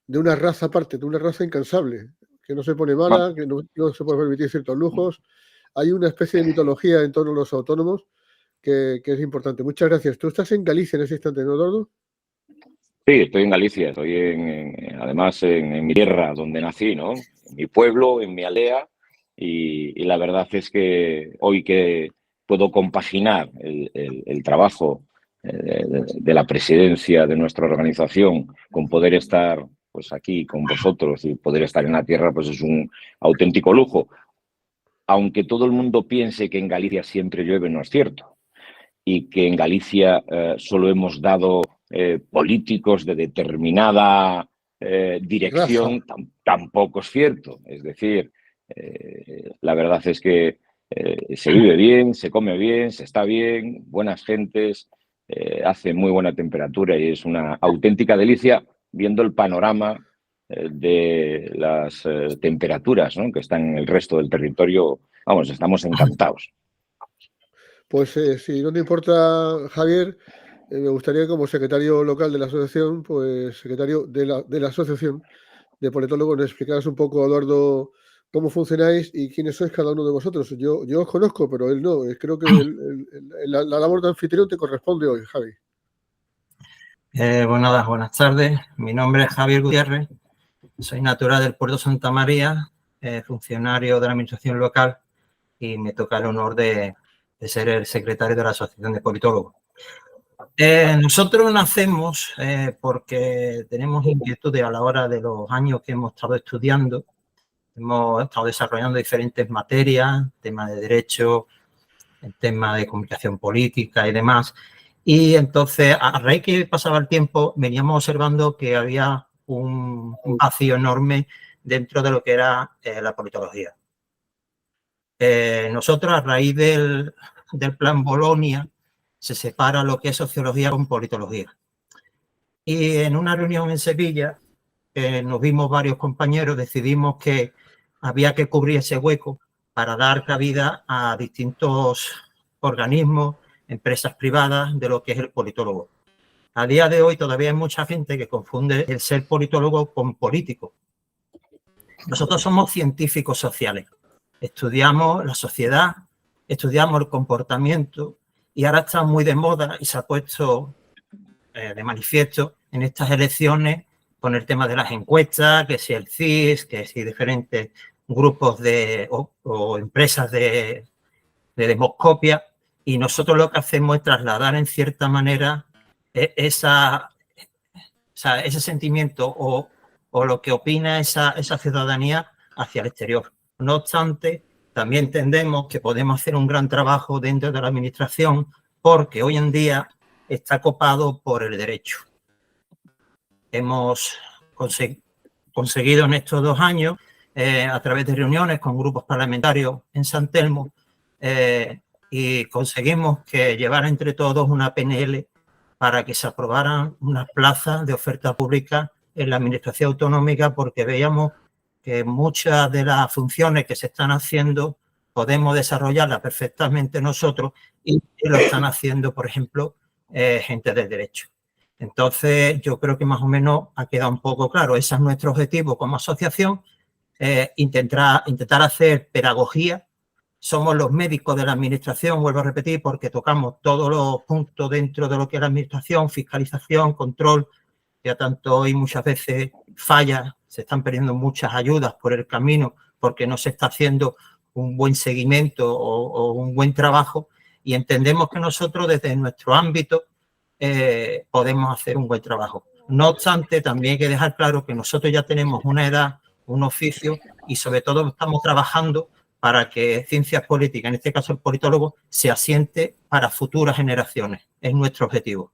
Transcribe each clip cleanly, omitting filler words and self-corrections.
de una raza aparte, de una raza incansable, que no se pone mala, que no se puede permitir ciertos lujos. Hay una especie de mitología en torno a los autónomos que es importante. Muchas gracias. Tú estás en Galicia en ese instante, ¿no, Eduardo? Sí, estoy en Galicia, estoy además en mi tierra, donde nací, ¿no? En mi pueblo, en mi aldea, y la verdad es que hoy que puedo compaginar el trabajo de la presidencia de nuestra organización con poder estar pues aquí con vosotros y poder estar en la tierra, pues es un auténtico lujo. Aunque todo el mundo piense que en Galicia siempre llueve, no es cierto. Y que en Galicia solo hemos dado políticos de determinada dirección, tampoco es cierto. Es decir, la verdad es que se vive bien, se come bien, se está bien, buenas gentes, hace muy buena temperatura y es una auténtica delicia viendo el panorama de las temperaturas, ¿no?, que están en el resto del territorio. Vamos, estamos encantados. Pues si no te importa, Javier, me gustaría como secretario local de la asociación, pues secretario de la asociación de politólogos, nos explicaras un poco, Eduardo, cómo funcionáis y quiénes sois cada uno de vosotros. Yo os conozco, pero él no. Creo que la labor de anfitrión te corresponde hoy, Javi. Buenas tardes. Mi nombre es Javier Gutiérrez. Soy natural del Puerto Santa María, funcionario de la administración local y me toca el honor de ser el secretario de la Asociación de Politólogos. Nosotros nacemos porque tenemos inquietudes a la hora de los años que hemos estado estudiando. Hemos estado desarrollando diferentes materias, temas de derecho, el tema de comunicación política y demás. Y entonces, a raíz que pasaba el tiempo, veníamos observando que había un vacío enorme dentro de lo que era la politología. Nosotros, a raíz del plan Bolonia, se separa lo que es sociología con politología. Y en una reunión en Sevilla, nos vimos varios compañeros, decidimos que había que cubrir ese hueco para dar cabida a distintos organismos, empresas privadas de lo que es el politólogo. A día de hoy todavía hay mucha gente que confunde el ser politólogo con político. Nosotros somos científicos sociales. Estudiamos la sociedad, estudiamos el comportamiento y ahora está muy de moda y se ha puesto de manifiesto en estas elecciones con el tema de las encuestas, que si el CIS, que si diferentes grupos o empresas de demoscopia, y nosotros lo que hacemos es trasladar en cierta manera ese sentimiento o lo que opina esa ciudadanía hacia el exterior. No obstante, también entendemos que podemos hacer un gran trabajo dentro de la administración porque hoy en día está copado por el derecho. Hemos conseguido en estos 2 años, a través de reuniones con grupos parlamentarios en San Telmo, y conseguimos que llevara entre todos una PNL para que se aprobaran unas plazas de oferta pública en la administración autonómica, porque veíamos que muchas de las funciones que se están haciendo podemos desarrollarlas perfectamente nosotros y lo están haciendo, por ejemplo, gente del derecho. Entonces, yo creo que más o menos ha quedado un poco claro. Ese es nuestro objetivo como asociación, intentar hacer pedagogía. Somos los médicos de la administración, vuelvo a repetir, porque tocamos todos los puntos dentro de lo que es la administración, fiscalización, control. Ya tanto hoy muchas veces falla, se están perdiendo muchas ayudas por el camino porque no se está haciendo un buen seguimiento o un buen trabajo, y entendemos que nosotros desde nuestro ámbito podemos hacer un buen trabajo. No obstante, también hay que dejar claro que nosotros ya tenemos una edad, un oficio y sobre todo estamos trabajando para que ciencias políticas, en este caso el politólogo, se asiente para futuras generaciones. Es nuestro objetivo.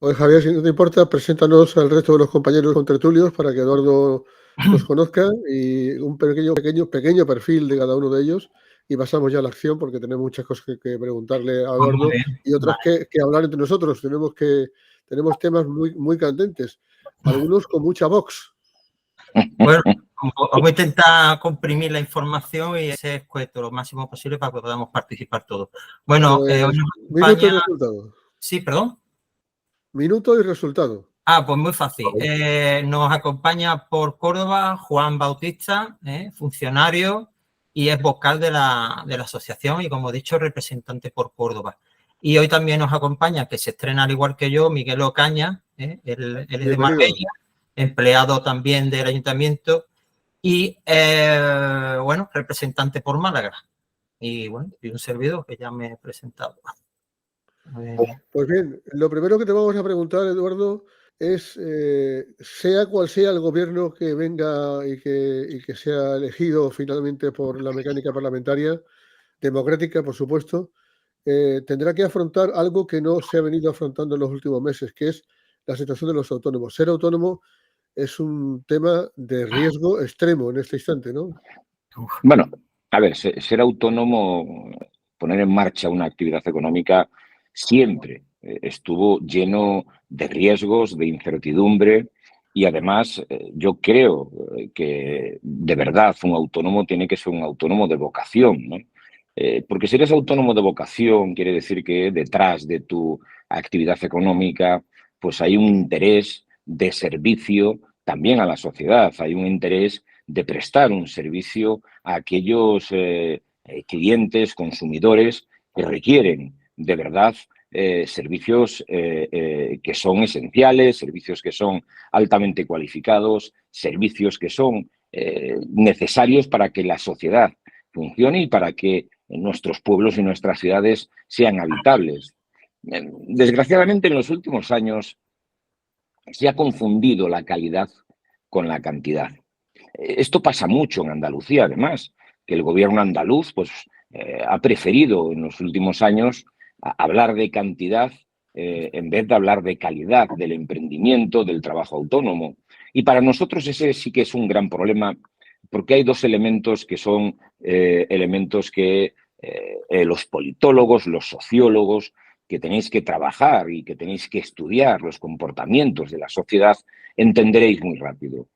Oye, Javier, si no te importa, preséntanos al resto de los compañeros contertulios para que Eduardo los conozca y un pequeño perfil de cada uno de ellos, y pasamos ya a la acción porque tenemos muchas cosas que preguntarle a Eduardo y otras que hablar entre nosotros. Tenemos temas muy candentes, algunos con mucha vox. Bueno, voy a intentar comprimir la información y ser escueto lo máximo posible para que podamos participar todos. Bueno, minuto y resultado. Sí, perdón. Minuto y resultado. Pues muy fácil. Nos acompaña por Córdoba Juan Bautista, funcionario, y es vocal de la asociación y, como he dicho, representante por Córdoba. Y hoy también nos acompaña, que se estrena al igual que yo, Miguel Ocaña, él es de Marbella, empleado también del ayuntamiento y, bueno, representante por Málaga. Y, bueno, y un servidor que ya me he presentado. Pues bien, lo primero que te vamos a preguntar, Eduardo, es, sea cual sea el gobierno que venga y que sea elegido finalmente por la mecánica parlamentaria, democrática, por supuesto, tendrá que afrontar algo que no se ha venido afrontando en los últimos meses, que es la situación de los autónomos. Ser autónomo es un tema de riesgo extremo en este instante, ¿no? Bueno, a ver, ser autónomo, poner en marcha una actividad económica, siempre estuvo lleno de riesgos, de incertidumbre, y además yo creo que de verdad un autónomo tiene que ser un autónomo de vocación, ¿no? Porque si eres autónomo de vocación, quiere decir que detrás de tu actividad económica pues hay un interés de servicio también a la sociedad, hay un interés de prestar un servicio a aquellos clientes, consumidores que requieren de verdad servicios que son esenciales, servicios que son altamente cualificados, servicios que son necesarios para que la sociedad funcione y para que nuestros pueblos y nuestras ciudades sean habitables. Desgraciadamente, en los últimos años se ha confundido la calidad con la cantidad. Esto pasa mucho en Andalucía, además, que el gobierno andaluz pues, ha preferido en los últimos años hablar de cantidad en vez de hablar de calidad del emprendimiento, del trabajo autónomo. Y para nosotros ese sí que es un gran problema, porque hay dos elementos que son elementos que los politólogos, los sociólogos, que tenéis que trabajar y que tenéis que estudiar los comportamientos de la sociedad, entenderéis muy rápido.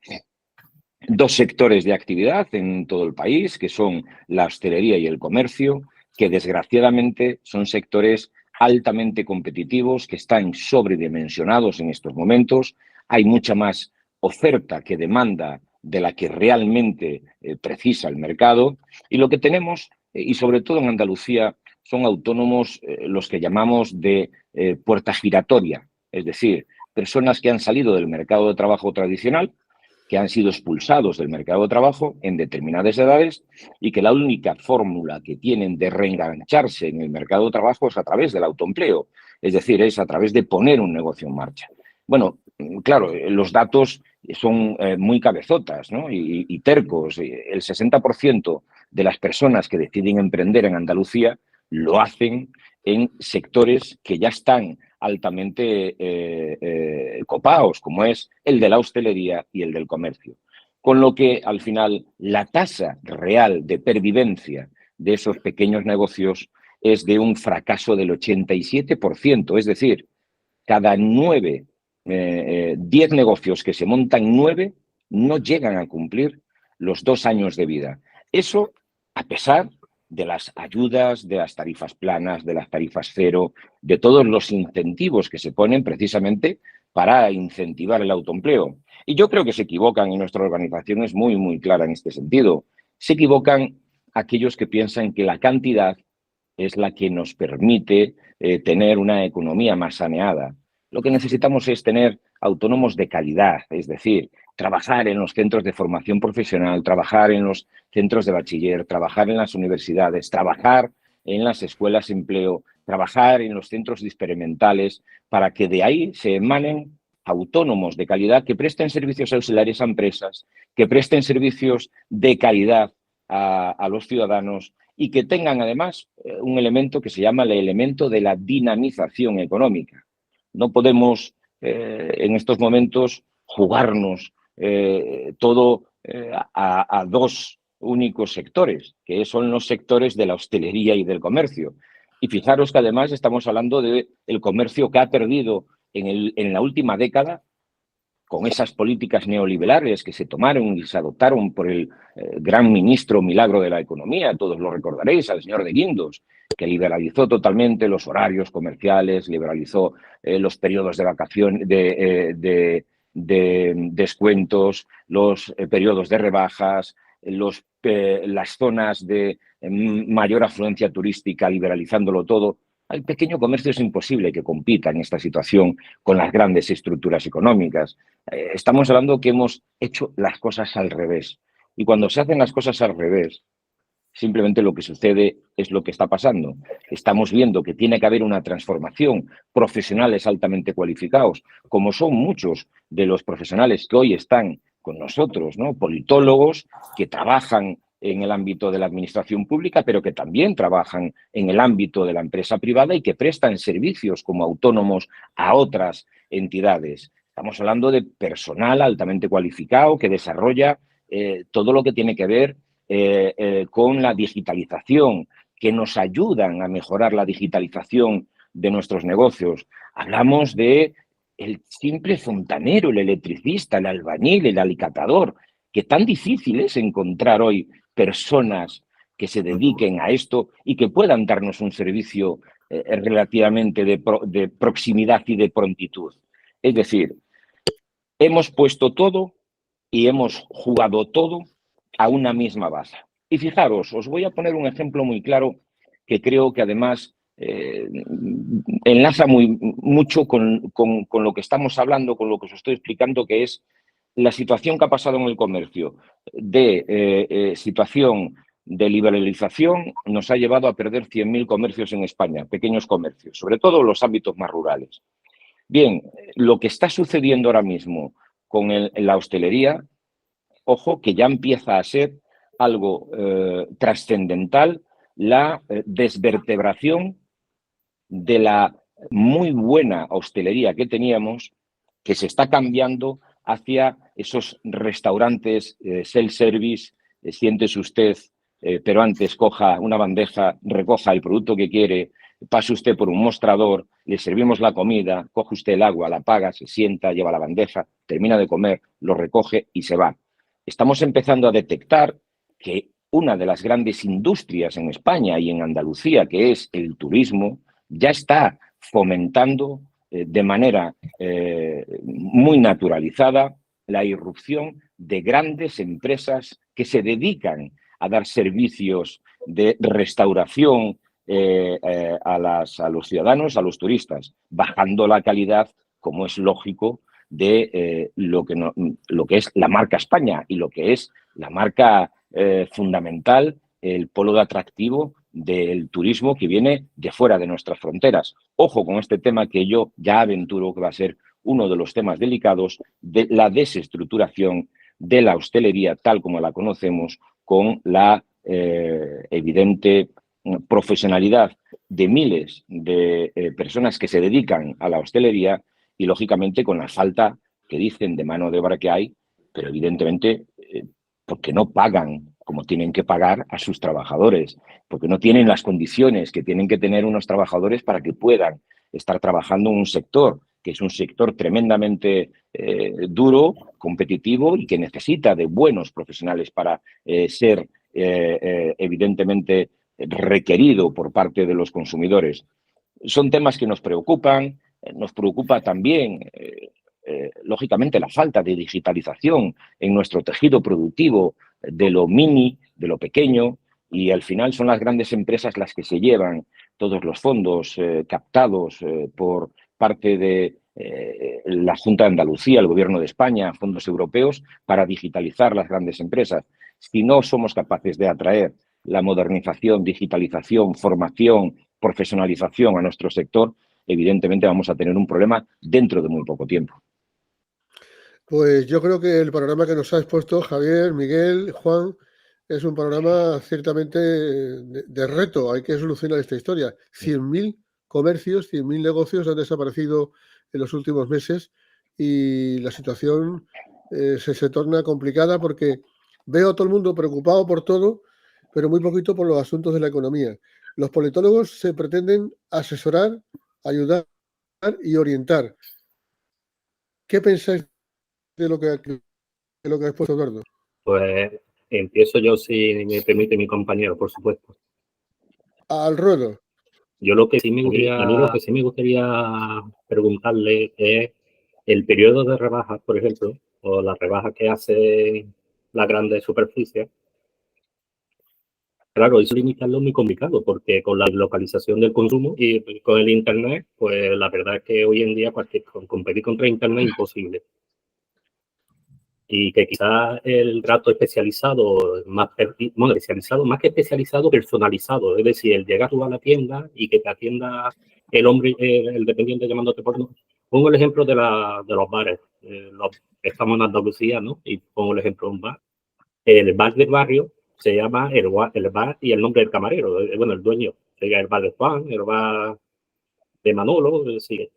Dos sectores de actividad en todo el país, que son la hostelería y el comercio, que desgraciadamente son sectores altamente competitivos, que están sobredimensionados en estos momentos. Hay mucha más oferta que demanda de la que realmente precisa el mercado. Y lo que tenemos, y sobre todo en Andalucía, son autónomos los que llamamos de puerta giratoria, es decir, personas que han salido del mercado de trabajo tradicional, que han sido expulsados del mercado de trabajo en determinadas edades y que la única fórmula que tienen de reengancharse en el mercado de trabajo es a través del autoempleo, es decir, es a través de poner un negocio en marcha. Bueno, claro, los datos son muy cabezotas, ¿no? y tercos. El 60% de las personas que deciden emprender en Andalucía lo hacen en sectores que ya están altamente copados, como es el de la hostelería y el del comercio. Con lo que, al final, la tasa real de pervivencia de esos pequeños negocios es de un fracaso del 87%. Es decir, cada 10 negocios que se montan, 9 no llegan a cumplir los 2 años de vida. Eso, a pesar de las ayudas, de las tarifas planas, de las tarifas cero, de todos los incentivos que se ponen precisamente para incentivar el autoempleo. Y yo creo que se equivocan, y nuestra organización es muy, muy clara en este sentido. Se equivocan aquellos que piensan que la cantidad es la que nos permite tener una economía más saneada. Lo que necesitamos es tener autónomos de calidad, es decir, trabajar en los centros de formación profesional, trabajar en los centros de bachiller, trabajar en las universidades, trabajar en las escuelas de empleo, trabajar en los centros experimentales, para que de ahí se emanen autónomos de calidad que presten servicios auxiliares a empresas, que presten servicios de calidad a los ciudadanos y que tengan además un elemento que se llama el elemento de la dinamización económica. No podemos en estos momentos jugarnos todo a dos únicos sectores, que son los sectores de la hostelería y del comercio. Y fijaros que además estamos hablando del comercio que ha perdido en la última década, con esas políticas neoliberales que se tomaron y se adoptaron por el gran ministro milagro de la economía, todos lo recordaréis, al señor de Guindos, que liberalizó totalmente los horarios comerciales, liberalizó los periodos de vacación, de descuentos, los periodos de rebajas, las zonas de mayor afluencia turística, liberalizándolo todo. Al pequeño comercio es imposible que compita en esta situación con las grandes estructuras económicas. Estamos hablando que hemos hecho las cosas al revés. Y cuando se hacen las cosas al revés, simplemente lo que sucede es lo que está pasando. Estamos viendo que tiene que haber una transformación, profesionales altamente cualificados, como son muchos de los profesionales que hoy están con nosotros, ¿no? Politólogos que trabajan en el ámbito de la administración pública, pero que también trabajan en el ámbito de la empresa privada y que prestan servicios como autónomos a otras entidades. Estamos hablando de personal altamente cualificado que desarrolla todo lo que tiene que ver con la digitalización, que nos ayudan a mejorar la digitalización de nuestros negocios. Hablamos de el simple fontanero, el electricista, el albañil, el alicatador, que tan difícil es encontrar hoy personas que se dediquen a esto y que puedan darnos un servicio relativamente de proximidad y de prontitud. Es decir, hemos puesto todo y hemos jugado todo a una misma base. Y fijaros, os voy a poner un ejemplo muy claro que creo que además enlaza mucho con lo que estamos hablando, con lo que os estoy explicando, que es la situación que ha pasado en el comercio de situación de liberalización nos ha llevado a perder 100.000 comercios en España, pequeños comercios, sobre todo en los ámbitos más rurales. Bien, lo que está sucediendo ahora mismo con la hostelería, ojo, que ya empieza a ser algo trascendental, la desvertebración de la muy buena hostelería que teníamos, que se está cambiando hacia esos restaurantes self-service, siéntese usted, pero antes coja una bandeja, recoja el producto que quiere, pase usted por un mostrador, le servimos la comida, coge usted el agua, la paga, se sienta, lleva la bandeja, termina de comer, lo recoge y se va. Estamos empezando a detectar que una de las grandes industrias en España y en Andalucía, que es el turismo, ya está fomentando de manera muy naturalizada la irrupción de grandes empresas que se dedican a dar servicios de restauración a los ciudadanos, a los turistas, bajando la calidad, como es lógico, de lo que es la marca España y lo que es la marca fundamental, el polo de atractivo del turismo que viene de fuera de nuestras fronteras. Ojo con este tema que yo ya aventuro que va a ser uno de los temas delicados de la desestructuración de la hostelería tal como la conocemos, con la evidente profesionalidad de miles de personas que se dedican a la hostelería y, lógicamente, con la falta que dicen de mano de obra que hay, pero evidentemente porque no pagan como tienen que pagar a sus trabajadores, porque no tienen las condiciones que tienen que tener unos trabajadores para que puedan estar trabajando en un sector que es un sector tremendamente duro, competitivo y que necesita de buenos profesionales para ser evidentemente requerido por parte de los consumidores. Son temas que nos preocupa también lógicamente la falta de digitalización en nuestro tejido productivo de lo mini, de lo pequeño, y al final son las grandes empresas las que se llevan todos los fondos captados por parte de la Junta de Andalucía, el Gobierno de España, fondos europeos, para digitalizar las grandes empresas. Si no somos capaces de atraer la modernización, digitalización, formación, profesionalización a nuestro sector, evidentemente vamos a tener un problema dentro de muy poco tiempo. Pues yo creo que el panorama que nos ha expuesto Javier, Miguel, Juan, es un panorama ciertamente de reto. Hay que solucionar esta historia. 100.000 comercios, 100.000 negocios han desaparecido en los últimos meses y la situación se torna complicada porque veo a todo el mundo preocupado por todo, pero muy poquito por los asuntos de la economía. Los politólogos se pretenden asesorar, ayudar y orientar. ¿Qué pensáis de lo que ha expuesto Eduardo? Pues empiezo yo, si me permite mi compañero, por supuesto. Al ruedo. Yo lo que sí me gustaría preguntarle es el periodo de rebajas, por ejemplo, o las rebajas que hace la grande superficie. Claro, eso limitarlo es muy complicado porque con la localización del consumo y con el internet, pues la verdad es que hoy en día competir contra internet es imposible. Y que quizás el trato especializado, más que especializado, personalizado. Es decir, el llegar tú a la tienda y que te atienda el hombre, el dependiente llamándote por nombre. Pongo el ejemplo de los bares. Estamos en Andalucía, ¿no? Y pongo el ejemplo de un bar. El bar del barrio se llama el bar y el nombre del camarero. Bueno, el dueño. Sería el bar de Juan, el bar de Manolo, es decir,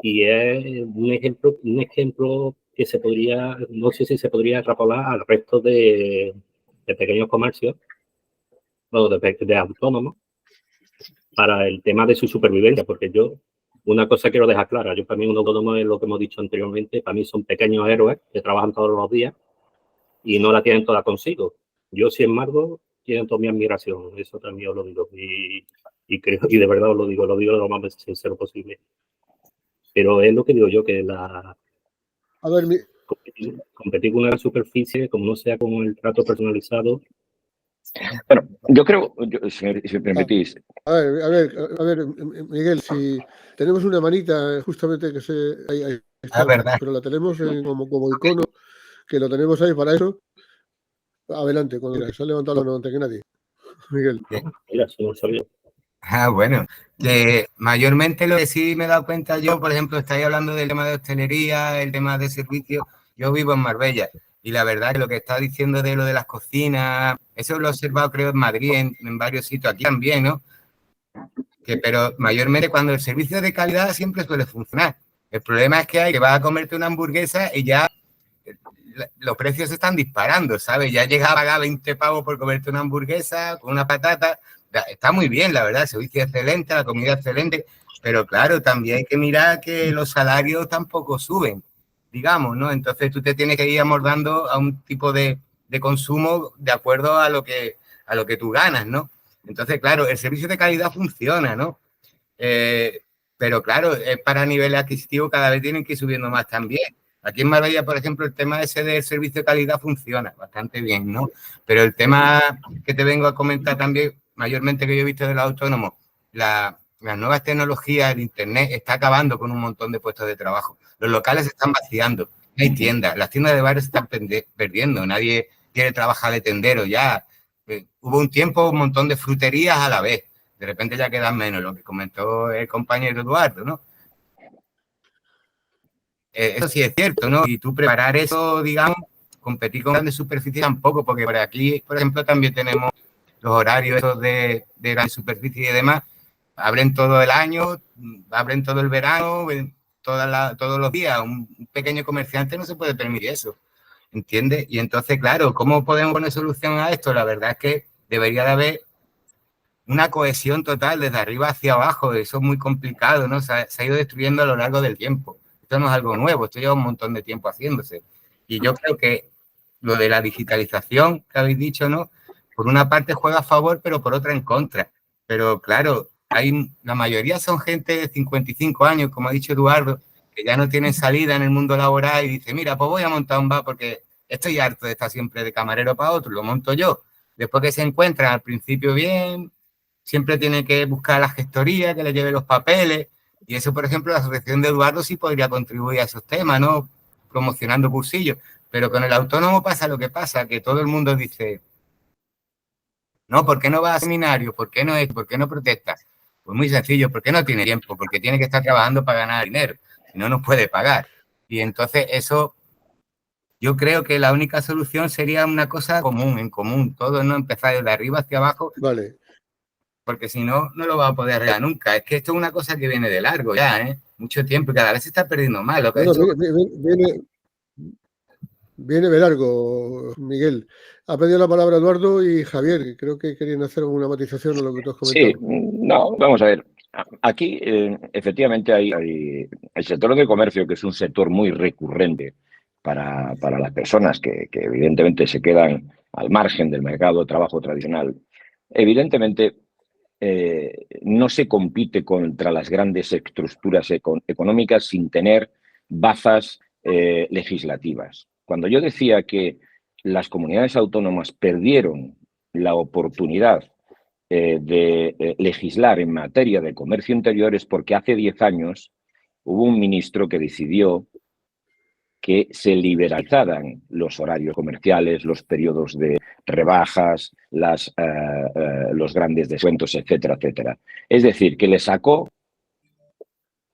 y es un ejemplo que se podría, no sé si se podría extrapolar al resto de pequeños comercios, o de autónomos, para el tema de su supervivencia, porque yo, una cosa quiero dejar clara, yo para mí un autónomo es lo que hemos dicho anteriormente, para mí son pequeños héroes que trabajan todos los días y no la tienen toda consigo. Yo, sin embargo, tienen toda mi admiración, eso también os lo digo, y creo, y de verdad os lo digo lo más sincero posible. Pero es lo que digo yo, que A ver, competir con una superficie, como no sea con el trato personalizado. Bueno, yo creo, si me permitís. A ver, Miguel, si tenemos una manita justamente que ahí está, verdad. pero la tenemos como icono, que lo tenemos ahí para eso. Adelante, cuando quieras. Se ha levantado la mano antes que nadie. Miguel. Mira, si no sabía. Bueno, que mayormente lo que sí me he dado cuenta yo, por ejemplo, estáis hablando del tema de hostelería, el tema de servicios. Yo vivo en Marbella y la verdad que lo que está diciendo de lo de las cocinas, eso lo he observado creo en Madrid, en varios sitios, aquí también, ¿no? Pero mayormente cuando el servicio es de calidad siempre suele funcionar. El problema es que vas a comerte una hamburguesa y ya los precios se están disparando, ¿sabes? Ya llegas a pagar 20 pavos por comerte una hamburguesa con una patata. Está muy bien, la verdad, el servicio es excelente, la comida es excelente, pero claro, también hay que mirar que los salarios tampoco suben, digamos, ¿no? Entonces tú te tienes que ir amordando a un tipo de consumo de acuerdo a lo que tú ganas, ¿no? Entonces, claro, el servicio de calidad funciona, ¿no? Pero claro, para nivel adquisitivo cada vez tienen que ir subiendo más también. Aquí en Marbella, por ejemplo, el tema ese del servicio de calidad funciona bastante bien, ¿no? Pero el tema que te vengo a comentar también, mayormente que yo he visto de los autónomos, las nuevas tecnologías, el Internet, está acabando con un montón de puestos de trabajo. Los locales se están vaciando, no hay tiendas, las tiendas de bares se están perdiendo, nadie quiere trabajar de tendero ya. Hubo un tiempo un montón de fruterías a la vez, de repente ya quedan menos, lo que comentó el compañero Eduardo, ¿no? Eso sí es cierto, ¿no? Y tú preparar eso, digamos, competir con grandes superficies tampoco, porque por aquí, por ejemplo, también tenemos los horarios esos de grandes superficies y demás. Abren todo el año, abren todo el verano, todos los días. Un pequeño comerciante no se puede permitir eso, ¿entiendes? Y entonces, claro, ¿cómo podemos poner solución a esto? La verdad es que debería de haber una cohesión total desde arriba hacia abajo. Eso es muy complicado, ¿no? Se ha ido destruyendo a lo largo del tiempo. Esto no es algo nuevo, esto lleva un montón de tiempo haciéndose. Y yo creo que lo de la digitalización que habéis dicho, ¿no? Por una parte juega a favor, pero por otra en contra. Pero claro, la mayoría son gente de 55 años, como ha dicho Eduardo, que ya no tienen salida en el mundo laboral y dice, mira, pues voy a montar un bar porque estoy harto de estar siempre de camarero para otro, lo monto yo. Después que se encuentran al principio bien, siempre tiene que buscar la gestoría, que le lleve los papeles. Y eso, por ejemplo, la asociación de Eduardo sí podría contribuir a esos temas, ¿no? Promocionando cursillos. Pero con el autónomo pasa lo que pasa, que todo el mundo dice, no, ¿por qué no va a seminario? ¿Por qué no es? ¿Por qué no protesta? Pues muy sencillo, porque no tiene tiempo, porque tiene que estar trabajando para ganar dinero, si no, no puede pagar. Y entonces eso, yo creo que la única solución sería una cosa en común, todo no empezar de arriba hacia abajo. Vale. Porque si no, no lo va a poder arreglar nunca. Es que esto es una cosa que viene de largo ya, ¿eh? Mucho tiempo y cada vez se está perdiendo más. Lo que viene de largo, Miguel. Ha pedido la palabra Eduardo y Javier, que creo que querían hacer alguna matización a lo que tú has comentado. Sí, no, vamos a ver. Aquí, efectivamente, hay el sector de comercio, que es un sector muy recurrente para las personas que evidentemente se quedan al margen del mercado de trabajo tradicional. Evidentemente, no se compite contra las grandes estructuras económicas sin tener bazas legislativas. Cuando yo decía que las comunidades autónomas perdieron la oportunidad de legislar en materia de comercio interior es porque hace 10 años hubo un ministro que decidió que se liberalizaran los horarios comerciales, los periodos de rebajas, los grandes descuentos, etcétera, etcétera. Es decir, que le sacó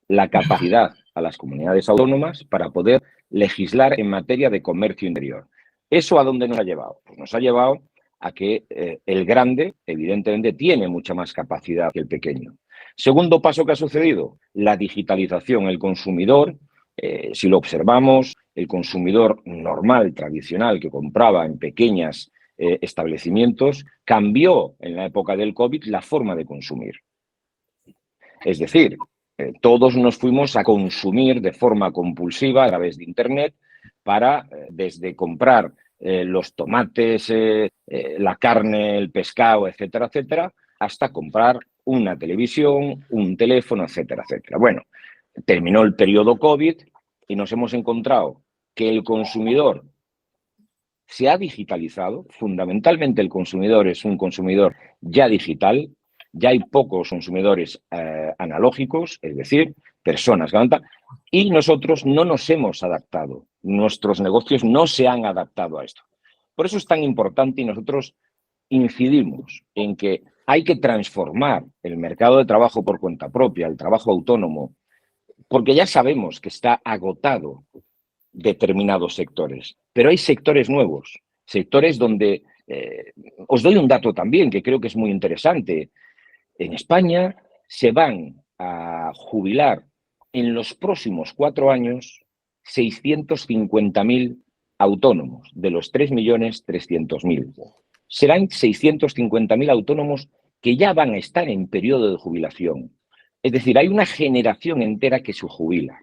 la capacidad a las comunidades autónomas para poder legislar en materia de comercio interior. ¿Eso a dónde nos ha llevado? Pues nos ha llevado a que el grande, evidentemente, tiene mucha más capacidad que el pequeño. Segundo paso que ha sucedido, la digitalización. El consumidor, si lo observamos, el consumidor normal, tradicional, que compraba en pequeños establecimientos, cambió en la época del COVID la forma de consumir. Es decir, todos nos fuimos a consumir de forma compulsiva a través de Internet para, desde comprar los tomates, la carne, el pescado, etcétera, etcétera, hasta comprar una televisión, un teléfono, etcétera, etcétera. Bueno, terminó el periodo COVID y nos hemos encontrado que el consumidor se ha digitalizado. Fundamentalmente el consumidor es un consumidor ya digital. Ya hay pocos consumidores analógicos, es decir, personas, y nosotros no nos hemos adaptado. Nuestros negocios no se han adaptado a esto. Por eso es tan importante y nosotros incidimos en que hay que transformar el mercado de trabajo por cuenta propia, el trabajo autónomo, porque ya sabemos que está agotado determinados sectores, pero hay sectores nuevos, sectores donde, os doy un dato también que creo que es muy interesante. En España se van a jubilar en los próximos 4 años 650.000 autónomos, de los 3.300.000. Serán 650.000 autónomos que ya van a estar en periodo de jubilación. Es decir, hay una generación entera que se jubila.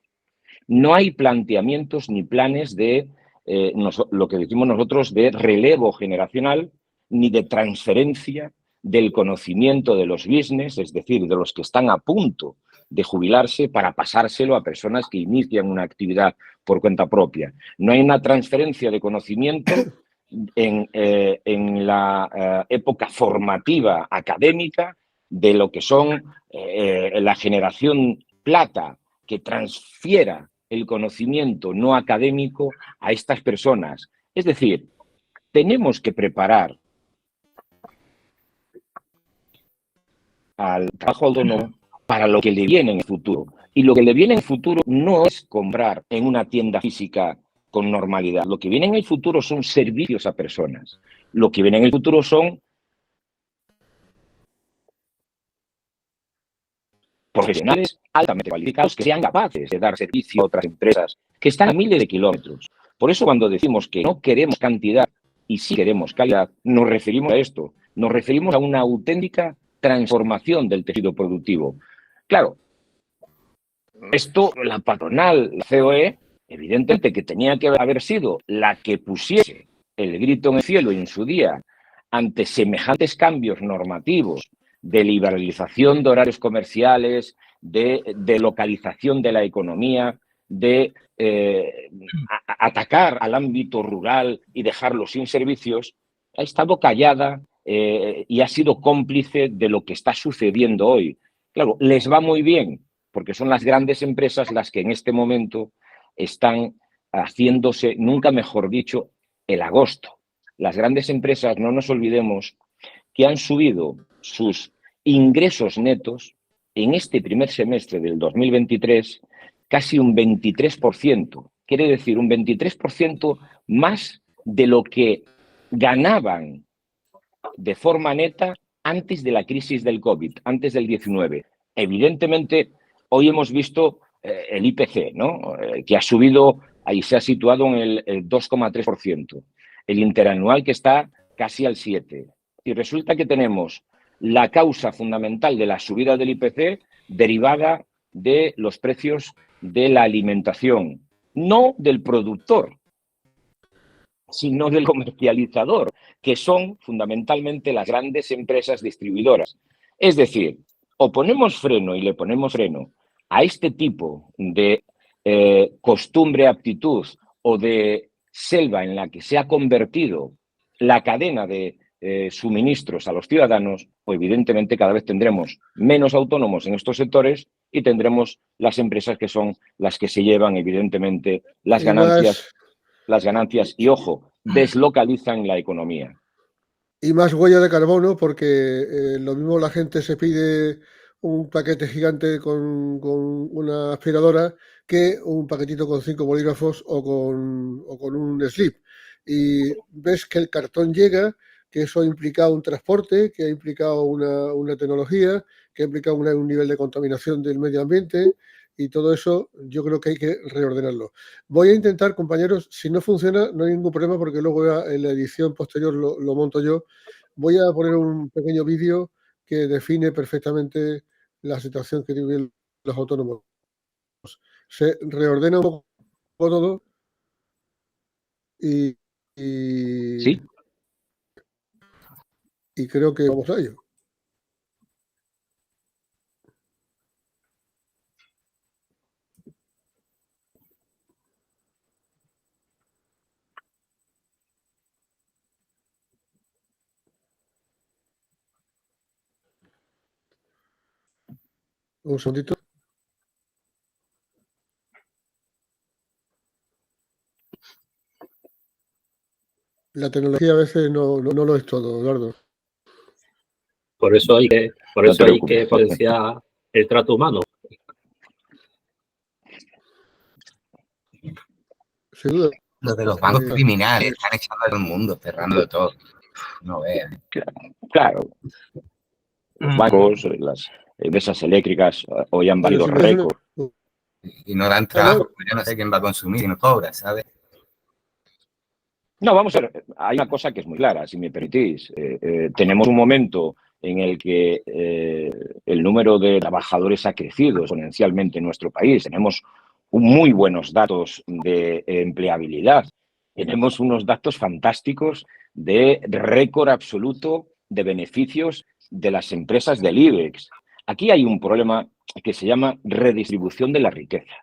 No hay planteamientos ni planes de, lo que decimos nosotros, de relevo generacional, ni de transferencia del conocimiento de los business, es decir, de los que están a punto de jubilarse, para pasárselo a personas que inician una actividad por cuenta propia. No hay una transferencia de conocimiento en la época formativa académica de lo que son la generación plata, que transfiera el conocimiento no académico a estas personas. Es decir, tenemos que preparar al trabajo autónomo para lo que le viene en el futuro. Y lo que le viene en el futuro no es comprar en una tienda física con normalidad. Lo que viene en el futuro son servicios a personas. Lo que viene en el futuro son profesionales altamente cualificados que sean capaces de dar servicio a otras empresas que están a miles de kilómetros. Por eso cuando decimos que no queremos cantidad y sí queremos calidad, nos referimos a esto. Nos referimos a una auténtica transformación del tejido productivo. Claro, esto la patronal, la COE, evidentemente que tenía que haber sido la que pusiese el grito en el cielo en su día ante semejantes cambios normativos de liberalización de horarios comerciales, de localización de la economía, de atacar al ámbito rural y dejarlo sin servicios, ha estado callada y ha sido cómplice de lo que está sucediendo hoy. Claro, les va muy bien, porque son las grandes empresas las que en este momento están haciéndose, nunca mejor dicho, el agosto. Las grandes empresas, no nos olvidemos, que han subido sus ingresos netos en este primer semestre del 2023 casi un 23%. Quiere decir, un 23% más de lo que ganaban de forma neta antes de la crisis del COVID, antes del 19. Evidentemente, hoy hemos visto el IPC, ¿no? Que ha subido, ahí se ha situado en el 2,3%. El interanual que está casi al 7%. Y resulta que tenemos la causa fundamental de la subida del IPC derivada de los precios de la alimentación, no del productor, sino del comercializador, que son fundamentalmente las grandes empresas distribuidoras. Es decir, o ponemos freno y le ponemos freno a este tipo de costumbre, aptitud o de selva en la que se ha convertido la cadena de suministros a los ciudadanos, o evidentemente cada vez tendremos menos autónomos en estos sectores y tendremos las empresas que son las que se llevan evidentemente las ganancias y, ojo, deslocalizan la economía. Y más huella de carbono, porque lo mismo la gente se pide un paquete gigante con una aspiradora que un paquetito con 5 bolígrafos o con un slip. Y ves que el cartón llega, que eso ha implicado un transporte, que ha implicado una tecnología, que ha implicado un nivel de contaminación del medio ambiente, y todo eso yo creo que hay que reordenarlo. Voy a intentar, compañeros, si no funciona no hay ningún problema porque luego en la edición posterior lo monto yo. Voy a poner un pequeño vídeo que define perfectamente la situación que viven los autónomos. Se reordena un poco todo y ¿Sí? Y creo que vamos a ello. Un segundito. La tecnología a veces no lo es todo, Eduardo. Por eso hay que potenciar el trato humano. Sin duda. Lo de los bancos criminales, están echando a todo el mundo, cerrando todo. No vean. Claro. Los bancos, las empresas eléctricas hoy han valido récord. Y no dan trabajo, yo no sé quién va a consumir y no cobra, ¿sabes? No, vamos a ver, hay una cosa que es muy clara, si me permitís. Tenemos un momento en el que el número de trabajadores ha crecido exponencialmente en nuestro país. Tenemos muy buenos datos de empleabilidad. Tenemos unos datos fantásticos de récord absoluto de beneficios de las empresas del IBEX. Aquí hay un problema que se llama redistribución de la riqueza.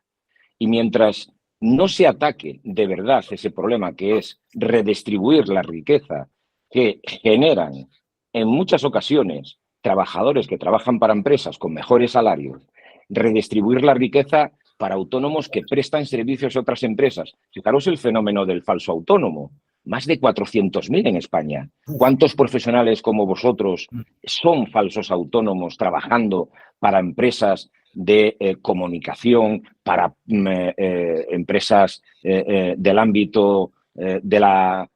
Y mientras no se ataque de verdad ese problema que es redistribuir la riqueza que generan en muchas ocasiones trabajadores que trabajan para empresas con mejores salarios, redistribuir la riqueza para autónomos que prestan servicios a otras empresas. Fijaros el fenómeno del falso autónomo. Más de 400.000 en España. ¿Cuántos profesionales como vosotros son falsos autónomos trabajando para empresas de comunicación, para empresas del ámbito de la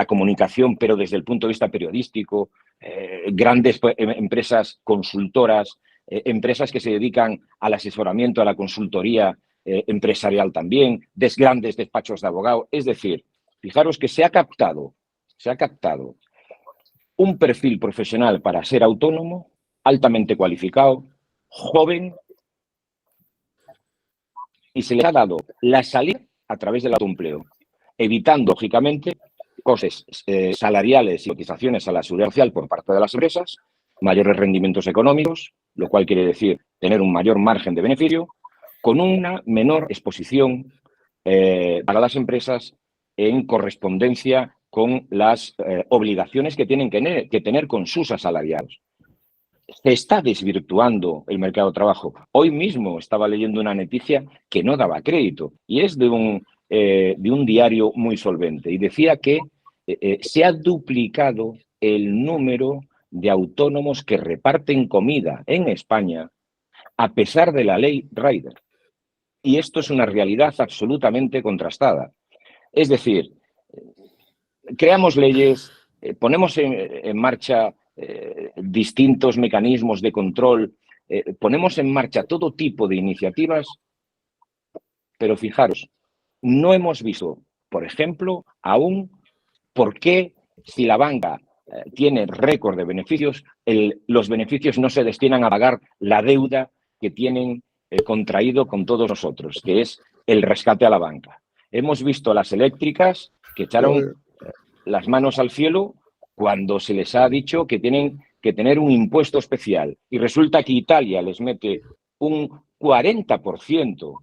comunicación, pero desde el punto de vista periodístico, grandes empresas consultoras, empresas que se dedican al asesoramiento, a la consultoría empresarial también, grandes despachos de abogados? Es decir, fijaros que se ha captado un perfil profesional para ser autónomo, altamente cualificado, joven, y se le ha dado la salida a través del autoempleo, evitando, lógicamente, costes salariales y cotizaciones a la seguridad social por parte de las empresas, mayores rendimientos económicos, lo cual quiere decir tener un mayor margen de beneficio, con una menor exposición para las empresas en correspondencia con las obligaciones que tienen que tener con sus asalariados. Se está desvirtuando el mercado de trabajo. Hoy mismo estaba leyendo una noticia que no daba crédito y es de un diario muy solvente y decía que se ha duplicado el número de autónomos que reparten comida en España a pesar de la ley Rider. Y esto es una realidad absolutamente contrastada. Es decir, creamos leyes, ponemos en marcha distintos mecanismos de control, ponemos en marcha todo tipo de iniciativas, pero fijaros, no hemos visto, por ejemplo, aún por qué si la banca tiene récord de beneficios, los beneficios no se destinan a pagar la deuda que tienen contraído con todos nosotros, que es el rescate a la banca. Hemos visto las eléctricas que echaron las manos al cielo cuando se les ha dicho que tienen que tener un impuesto especial y resulta que Italia les mete un 40%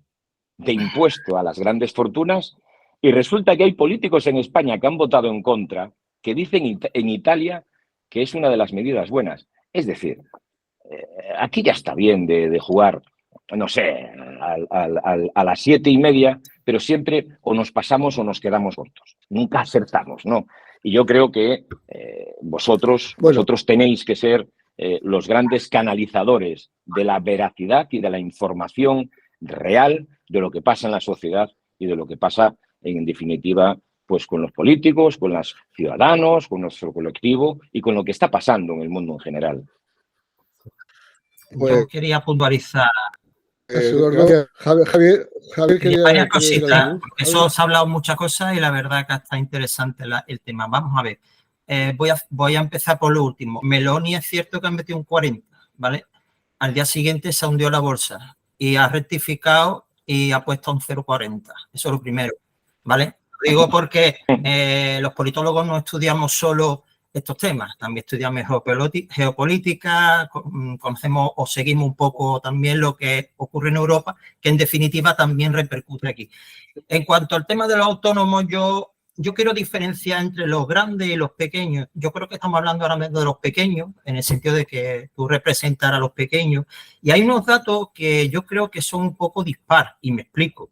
de impuesto a las grandes fortunas y resulta que hay políticos en España que han votado en contra, que dicen en Italia que es una de las medidas buenas. Es decir, aquí ya está bien de jugar, no sé, a las 7:30, pero siempre o nos pasamos o nos quedamos cortos. Nunca acertamos, ¿no? Y yo creo que vosotros tenéis que ser los grandes canalizadores de la veracidad y de la información real de lo que pasa en la sociedad y de lo que pasa, en definitiva, pues con los políticos, con los ciudadanos, con nuestro colectivo y con lo que está pasando en el mundo en general. Yo quería puntualizar Javier varias cositas, porque eso se ha hablado muchas cosas y la verdad que está interesante el tema. Vamos a ver, voy a empezar por lo último. Meloni es cierto que han metido un 40, ¿vale? Al día siguiente se hundió la bolsa y ha rectificado y ha puesto un 0,40. Eso es lo primero, ¿vale? Lo digo porque los politólogos no estudiamos solo estos temas, también estudiamos geopolítica, conocemos o seguimos un poco también lo que ocurre en Europa, que en definitiva también repercute aquí. En cuanto al tema de los autónomos, yo quiero diferenciar entre los grandes y los pequeños. Yo creo que estamos hablando ahora mismo de los pequeños, en el sentido de que tú representas a los pequeños. Y hay unos datos que yo creo que son un poco dispar, y me explico.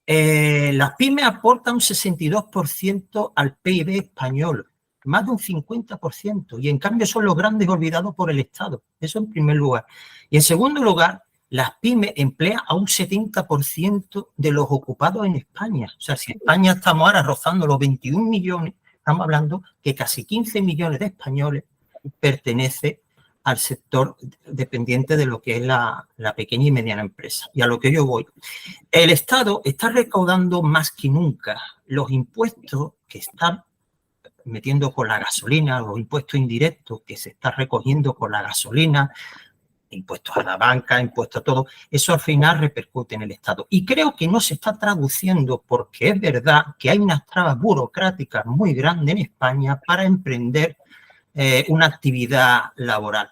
Las pymes aportan un 62% al PIB español, más de un 50%, y en cambio son los grandes olvidados por el Estado. Eso en primer lugar. Y en segundo lugar, las pymes emplean a un 70% de los ocupados en España. O sea, si en España estamos ahora rozando los 21 millones, estamos hablando que casi 15 millones de españoles pertenecen al sector dependiente de lo que es la pequeña y mediana empresa. Y a lo que yo voy. El Estado está recaudando más que nunca los impuestos que están metiendo con la gasolina, los impuestos indirectos que se está recogiendo con la gasolina, impuestos a la banca, impuestos a todo, eso al final repercute en el Estado. Y creo que no se está traduciendo porque es verdad que hay unas trabas burocráticas muy grandes en España para emprender una actividad laboral.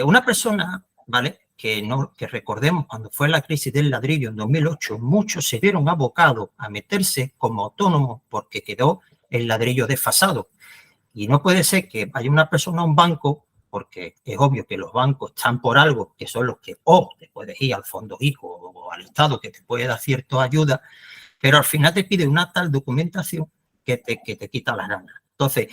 Una persona, ¿vale?, que recordemos cuando fue la crisis del ladrillo en 2008, muchos se vieron abocados a meterse como autónomos porque quedó el ladrillo desfasado. Y no puede ser que vaya una persona a un banco, porque es obvio que los bancos están por algo, que son los que te puedes ir al fondo ICO o al Estado que te puede dar cierta ayuda, pero al final te pide una tal documentación que te quita las ganas. Entonces,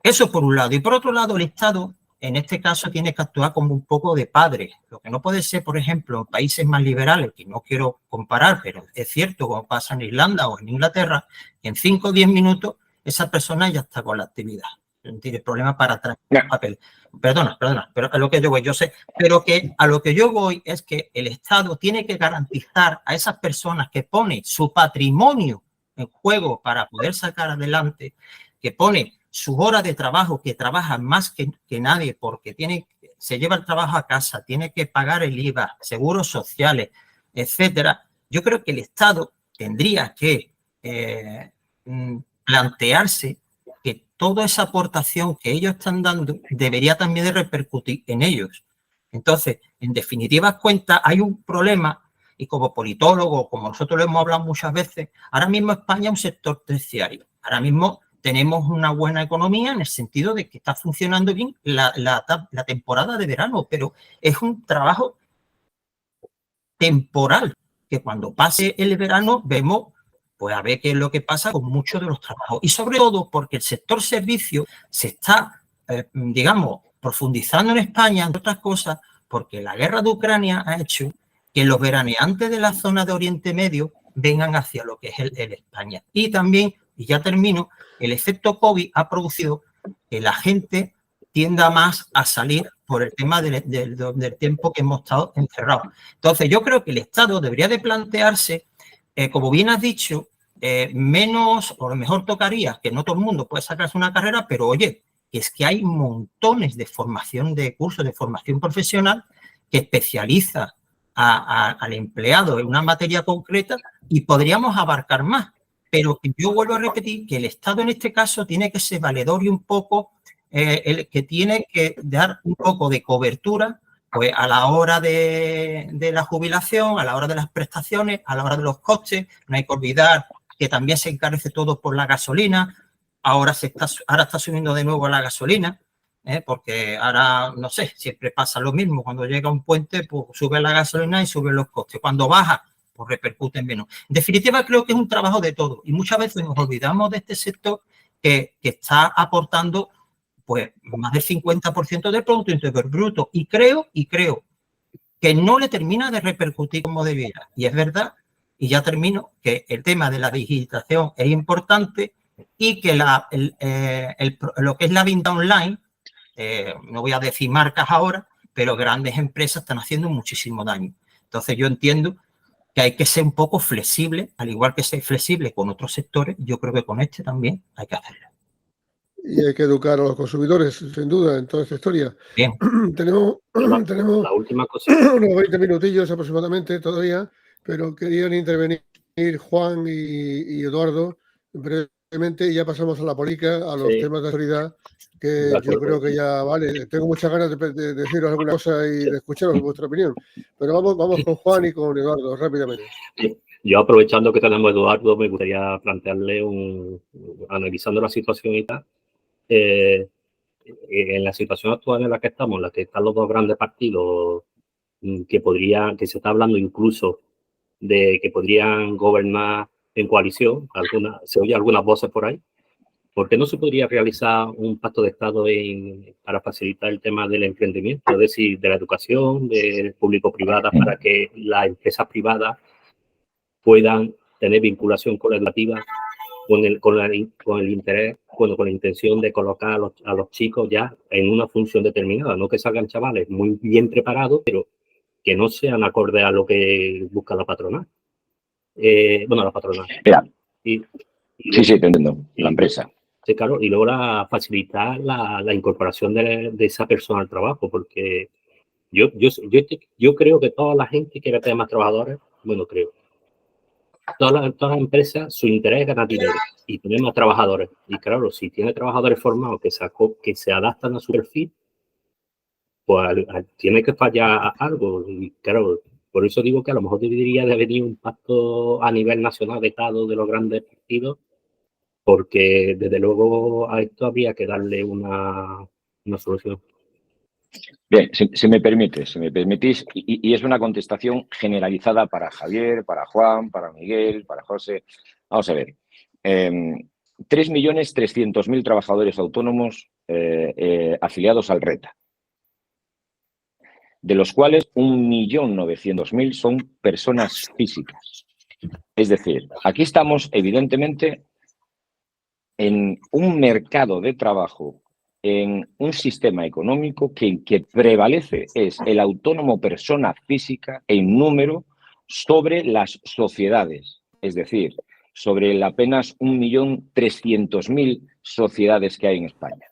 eso por un lado. Y por otro lado, el Estado, en este caso, tiene que actuar como un poco de padre. Lo que no puede ser, por ejemplo, en países más liberales, que no quiero comparar, pero es cierto, como pasa en Irlanda o en Inglaterra, que en 5 o 10 minutos esa persona ya está con la actividad. No tiene problema para traer papel. Perdona, pero a lo que yo voy, yo sé, pero que a lo que yo voy es que el Estado tiene que garantizar a esas personas que ponen su patrimonio en juego para poder sacar adelante, que pone sus horas de trabajo, que trabajan más que nadie porque se lleva el trabajo a casa, tiene que pagar el IVA, seguros sociales, etcétera. Yo creo que el Estado tendría que plantearse que toda esa aportación que ellos están dando debería también de repercutir en ellos. Entonces, en definitivas cuentas, hay un problema y como politólogo, como nosotros lo hemos hablado muchas veces, ahora mismo España es un sector terciario. Ahora mismo tenemos una buena economía en el sentido de que está funcionando bien la temporada de verano, pero es un trabajo temporal, que cuando pase el verano vemos, pues a ver qué es lo que pasa con muchos de los trabajos. Y sobre todo porque el sector servicio se está, digamos, profundizando en España, entre otras cosas, porque la guerra de Ucrania ha hecho que los veraneantes de la zona de Oriente Medio vengan hacia lo que es el España. Y también, y ya termino, el efecto COVID ha producido que la gente tienda más a salir por el tema del tiempo que hemos estado encerrados. Entonces, yo creo que el Estado debería de plantearse, como bien has dicho, menos, o a lo mejor tocaría, que no todo el mundo puede sacarse una carrera, pero oye, que es que hay montones de formación, de cursos de formación profesional que especializa al empleado en una materia concreta y podríamos abarcar más. Pero yo vuelvo a repetir que el Estado en este caso tiene que ser valedor y un poco el que tiene que dar un poco de cobertura pues a la hora de la jubilación, a la hora de las prestaciones, a la hora de los costes. No hay que olvidar que también se encarece todo por la gasolina. Ahora está subiendo de nuevo la gasolina, porque ahora, no sé, siempre pasa lo mismo. Cuando llega un puente, pues sube la gasolina y suben los costes. Cuando baja, pues repercuten menos. En definitiva, creo que es un trabajo de todo. Y muchas veces nos olvidamos de este sector que está aportando pues más del 50% del Producto Interior Bruto. Y creo que no le termina de repercutir como debiera. Y es verdad, y ya termino, que el tema de la digitalización es importante y que lo que es la venta online, no voy a decir marcas ahora, pero grandes empresas están haciendo muchísimo daño. Entonces yo entiendo que hay que ser un poco flexible, al igual que ser flexible con otros sectores, yo creo que con este también hay que hacerlo. Y hay que educar a los consumidores, sin duda, en toda esta historia. Bien. Tenemos La última cosa. unos 20 minutillos aproximadamente todavía, pero querían intervenir Juan y Eduardo brevemente y ya pasamos a la política, a los temas de seguridad, que yo creo que ya vale. Tengo muchas ganas de deciros alguna cosa y de escucharos vuestra opinión. Pero vamos con Juan y con Eduardo rápidamente. Yo, aprovechando que tenemos a Eduardo, me gustaría plantearle analizando la situación y tal, en la situación actual en la que estamos, en la que están los dos grandes partidos que se está hablando incluso de que podrían gobernar en coalición, se oye algunas voces por ahí. ¿Por qué no se podría realizar un pacto de Estado para facilitar el tema del emprendimiento, es decir, de la educación, de público-privada, para que las empresas privadas puedan tener vinculación con la educativa, con el interés, con la intención de colocar a los chicos ya en una función determinada, no que salgan chavales muy bien preparados, pero que no sean acorde a lo que busca la patronal. La patronal. Sí, te entiendo, la empresa. Sí, claro, y luego facilitar la incorporación de esa persona al trabajo, porque yo creo que toda la gente quiere tener más trabajadores, creo. Todas las empresas, su interés es ganar dinero y tener más trabajadores. Y claro, si tiene trabajadores formados que se adaptan a su perfil, pues tiene que fallar algo. Y claro, por eso digo que a lo mejor debería de venir un pacto a nivel nacional vetado de los grandes partidos, porque desde luego a esto habría que darle una solución. Bien, si me permitís, y es una contestación generalizada para Javier, para Juan, para Miguel, para José. Vamos a ver. 3.300.000 trabajadores autónomos afiliados al RETA, de los cuales 1.900.000 son personas físicas. Es decir, aquí estamos evidentemente en un mercado de trabajo, en un sistema económico que prevalece es el autónomo persona física en número sobre las sociedades, es decir, sobre el apenas 1.300.000 sociedades que hay en España.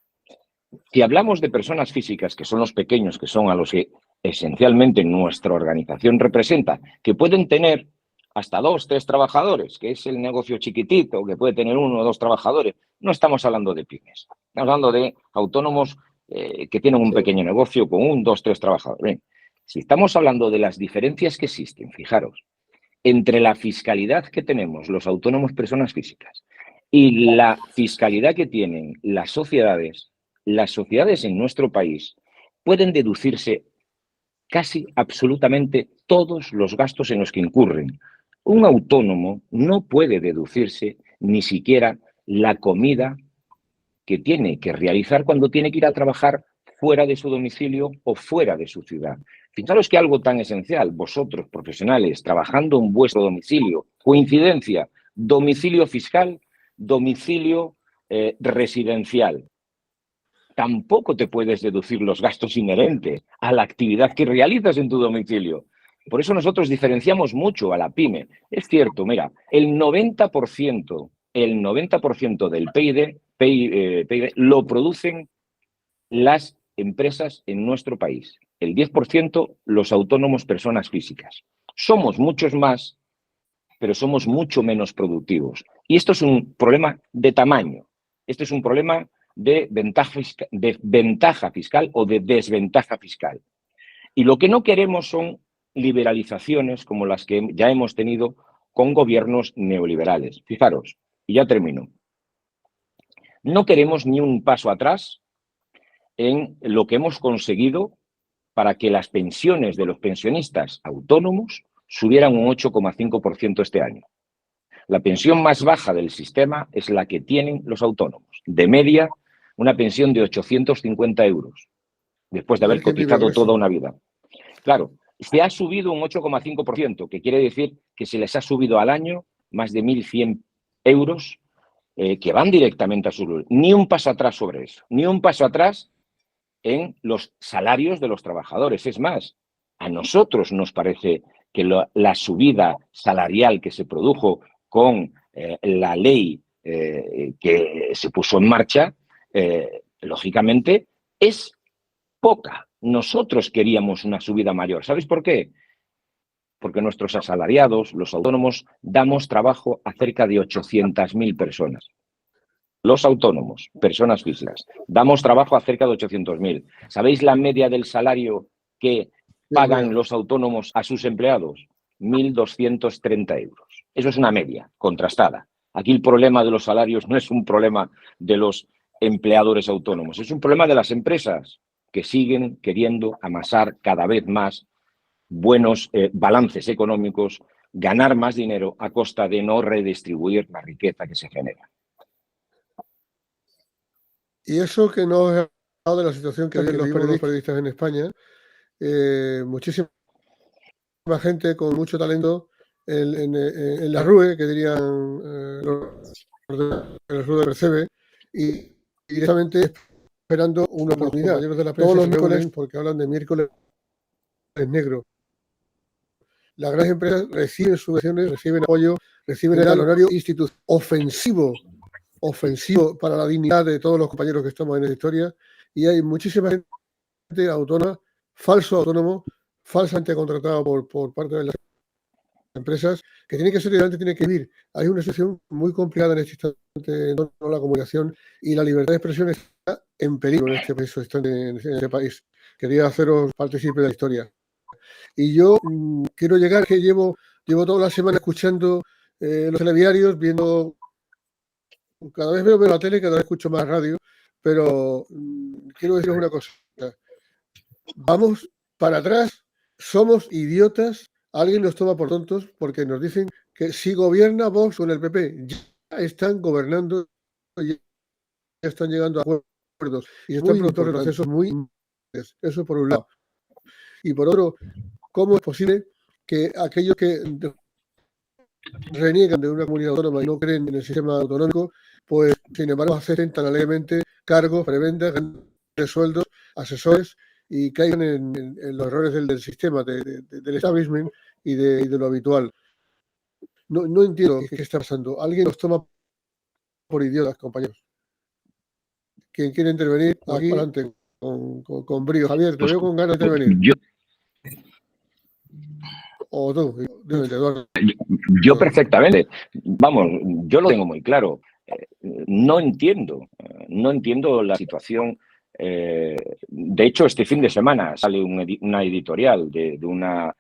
Si hablamos de personas físicas, que son los pequeños, que son a los que esencialmente nuestra organización representa, que pueden tener hasta 2, 3 trabajadores, que es el negocio chiquitito, que puede tener 1 o 2 trabajadores, no estamos hablando de pymes, estamos hablando de autónomos que tienen un pequeño negocio con 1, 2, 3 trabajadores. Bien, si estamos hablando de las diferencias que existen, fijaros, entre la fiscalidad que tenemos los autónomos personas físicas y la fiscalidad que tienen las sociedades en nuestro país pueden deducirse casi absolutamente todos los gastos en los que incurren. Un autónomo no puede deducirse ni siquiera la comida que tiene que realizar cuando tiene que ir a trabajar fuera de su domicilio o fuera de su ciudad. Fijaros que algo tan esencial, vosotros profesionales trabajando en vuestro domicilio, coincidencia, domicilio fiscal, domicilio residencial. Tampoco te puedes deducir los gastos inherentes a la actividad que realizas en tu domicilio. Por eso nosotros diferenciamos mucho a la pyme. Es cierto, mira, el 90% del PIB lo producen las empresas en nuestro país. El 10% los autónomos personas físicas. Somos muchos más, pero somos mucho menos productivos. Y esto es un problema de tamaño. Este es un problema de ventaja fiscal o de desventaja fiscal. Y lo que no queremos son liberalizaciones como las que ya hemos tenido con gobiernos neoliberales. Fijaros, y ya termino. No queremos ni un paso atrás en lo que hemos conseguido para que las pensiones de los pensionistas autónomos subieran un 8,5% este año. La pensión más baja del sistema es la que tienen los autónomos. De media, una pensión de 850 euros, después de haber cotizado toda una vida. Claro, se ha subido un 8,5%, que quiere decir que se les ha subido al año más de 1.100 euros que van directamente a su... Ni un paso atrás sobre eso, ni un paso atrás en los salarios de los trabajadores. Es más, a nosotros nos parece que la subida salarial que se produjo con la ley que se puso en marcha, lógicamente, es poca. Nosotros queríamos una subida mayor. ¿Sabéis por qué? Porque nuestros asalariados, los autónomos, damos trabajo a cerca de 800.000 personas. Los autónomos, personas físicas, damos trabajo a cerca de 800.000. ¿Sabéis la media del salario que pagan los autónomos a sus empleados? 1.230 euros. Eso es una media contrastada. Aquí el problema de los salarios no es un problema de los empleadores autónomos, es un problema de las empresas que siguen queriendo amasar cada vez más buenos balances económicos, ganar más dinero a costa de no redistribuir la riqueza que se genera. Y eso que no he hablado de la situación que viven los periodistas en España, muchísima gente con mucho talento en la RUE, que dirían los de RUE Percebe, y directamente esperando una oportunidad. Todos los miércoles, porque hablan de miércoles negro. Las grandes empresas reciben subvenciones, reciben apoyo, reciben el honorario institucional ofensivo para la dignidad de todos los compañeros que estamos en esta historia, y hay muchísima gente autónoma, falso autónomo, falsamente contratado por parte de las empresas, que tiene que ser realmente, tiene que vivir. Hay una situación muy complicada en este instante en torno a la comunicación, y la libertad de expresión está en peligro en este país. Quería haceros partícipe de la historia. Y yo quiero llegar, que llevo toda la semana escuchando los telediarios, viendo, cada vez veo la tele, cada vez escucho más radio, pero quiero deciros una cosa. Vamos para atrás, somos idiotas, alguien nos toma por tontos porque nos dicen que si gobierna Vox con el PP, ya están gobernando, ya están llegando a acuerdos y están produciendo procesos muy importantes. Eso por un lado. Y por otro, ¿cómo es posible que aquellos que reniegan de una comunidad autónoma y no creen en el sistema autonómico, pues sin embargo acepten tan alegremente cargos, prebendas, grandes sueldos, asesores, y caigan en los errores del sistema, del establishment y de lo habitual? No entiendo qué está pasando. Alguien nos toma por idiotas, compañeros. Quien quiere intervenir, aquí adelante, con brío. Javier, te veo con ganas de intervenir. O tú, dime, Eduardo. Yo perfectamente. Vamos, yo lo tengo muy claro. No entiendo la situación. De hecho, este fin de semana sale una editorial de una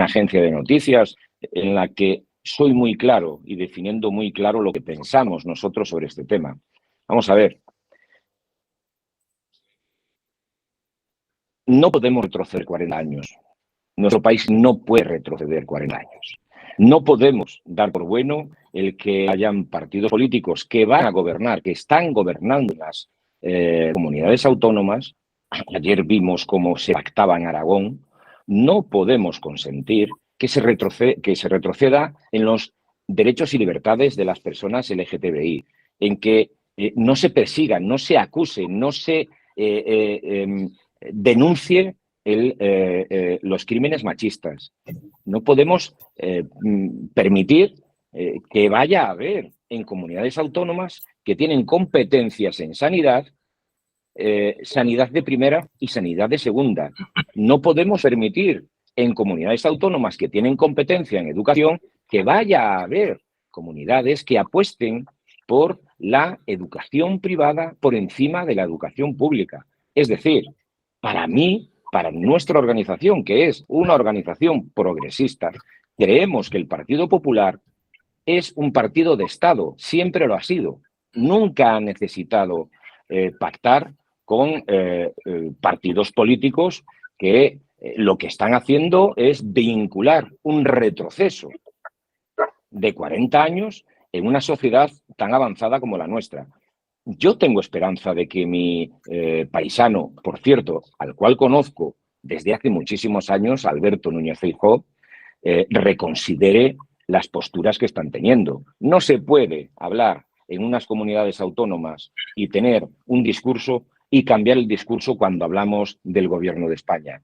agencia de noticias en la que soy muy claro y definiendo muy claro lo que pensamos nosotros sobre este tema. Vamos a ver. No podemos retroceder 40 años. Nuestro país no puede retroceder 40 años. No podemos dar por bueno el que hayan partidos políticos que van a gobernar, que están gobernando en las comunidades autónomas. Ayer vimos cómo se pactaba en Aragón. No podemos consentir que se retroceda en los derechos y libertades de las personas LGTBI, en que no se persigan, no se acuse, no se denuncie los crímenes machistas. No podemos permitir que vaya a haber en comunidades autónomas que tienen competencias en sanidad, sanidad de primera y sanidad de segunda. No podemos permitir en comunidades autónomas que tienen competencia en educación que vaya a haber comunidades que apuesten por la educación privada por encima de la educación pública. Es decir, para mí, para nuestra organización, que es una organización progresista, creemos que el Partido Popular es un partido de Estado, siempre lo ha sido. Nunca ha necesitado pactar con partidos políticos que lo que están haciendo es vincular un retroceso de 40 años en una sociedad tan avanzada como la nuestra. Yo tengo esperanza de que mi paisano, por cierto, al cual conozco desde hace muchísimos años, Alberto Núñez Feijóo, reconsidere las posturas que están teniendo. No se puede hablar en unas comunidades autónomas y tener un discurso y cambiar el discurso cuando hablamos del Gobierno de España.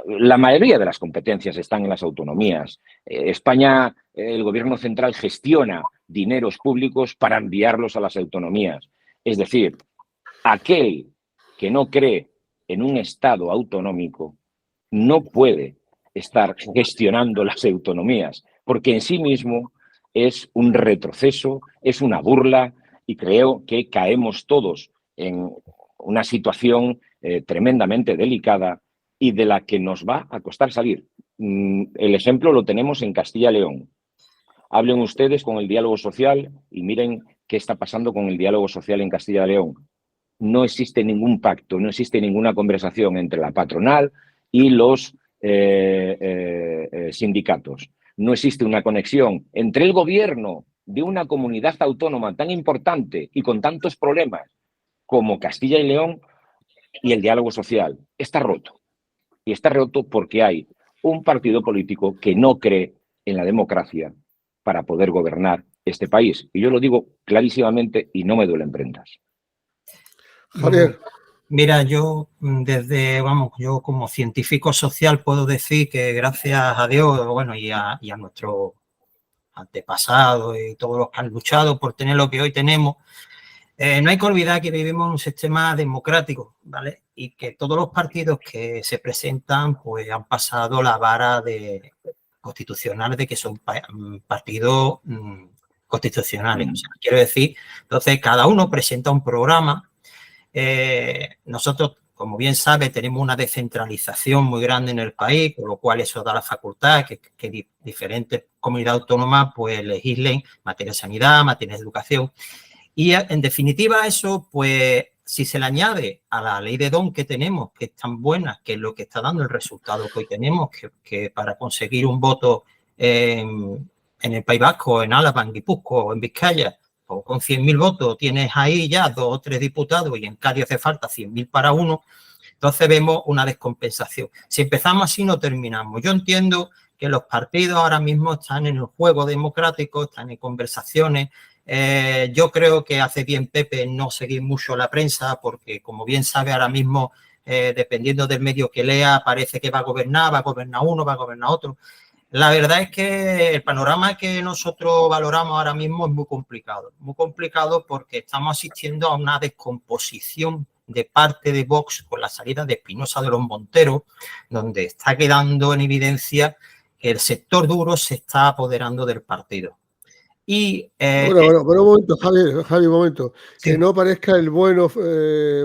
La mayoría de las competencias están en las autonomías. España, el Gobierno central gestiona dineros públicos para enviarlos a las autonomías. Es decir, aquel que no cree en un Estado autonómico no puede estar gestionando las autonomías, porque en sí mismo es un retroceso, es una burla, y creo que caemos todos en una situación tremendamente delicada y de la que nos va a costar salir. El ejemplo lo tenemos en Castilla y León. Hablen ustedes con el diálogo social y miren qué está pasando con el diálogo social en Castilla y León. No existe ningún pacto, no existe ninguna conversación entre la patronal y los sindicatos. No existe una conexión entre el gobierno de una comunidad autónoma tan importante y con tantos problemas como Castilla y León y el diálogo social. Está roto. Y está roto porque hay un partido político que no cree en la democracia para poder gobernar este país. Y yo lo digo clarísimamente y no me duelen prendas. Javier. Mira, yo yo como científico social puedo decir que gracias a Dios, bueno, y a nuestros antepasados y todos los que han luchado por tener lo que hoy tenemos, no hay que olvidar que vivimos en un sistema democrático, ¿vale? Y que todos los partidos que se presentan pues han pasado la vara constitucional de que son partidos constitucionales. O sea, quiero decir, entonces cada uno presenta un programa. Nosotros, como bien sabe, tenemos una descentralización muy grande en el país, con lo cual eso da la facultad que diferentes comunidades autónomas pues legislen materia de sanidad, materia de educación. Y en definitiva eso, pues si se le añade a la ley de Don que tenemos, que es tan buena, que es lo que está dando el resultado que hoy tenemos, que para conseguir un voto en el País Vasco, en Álava, en Guipúzcoa o en Vizcaya, o con 100.000 votos tienes ahí ya 2 o 3 diputados y en Cádiz hace falta 100.000 para uno, entonces vemos una descompensación. Si empezamos así no terminamos. Yo entiendo que los partidos ahora mismo están en el juego democrático, están en conversaciones. Yo creo que hace bien Pepe no seguir mucho la prensa porque, como bien sabe, ahora mismo, dependiendo del medio que lea, parece que va a gobernar uno, va a gobernar otro. La verdad es que el panorama que nosotros valoramos ahora mismo es muy complicado porque estamos asistiendo a una descomposición de parte de Vox con la salida de Espinosa de los Monteros, donde está quedando en evidencia que el sector duro se está apoderando del partido. Y, bueno, un momento, Javi, un momento. Sí. Que no parezca el bueno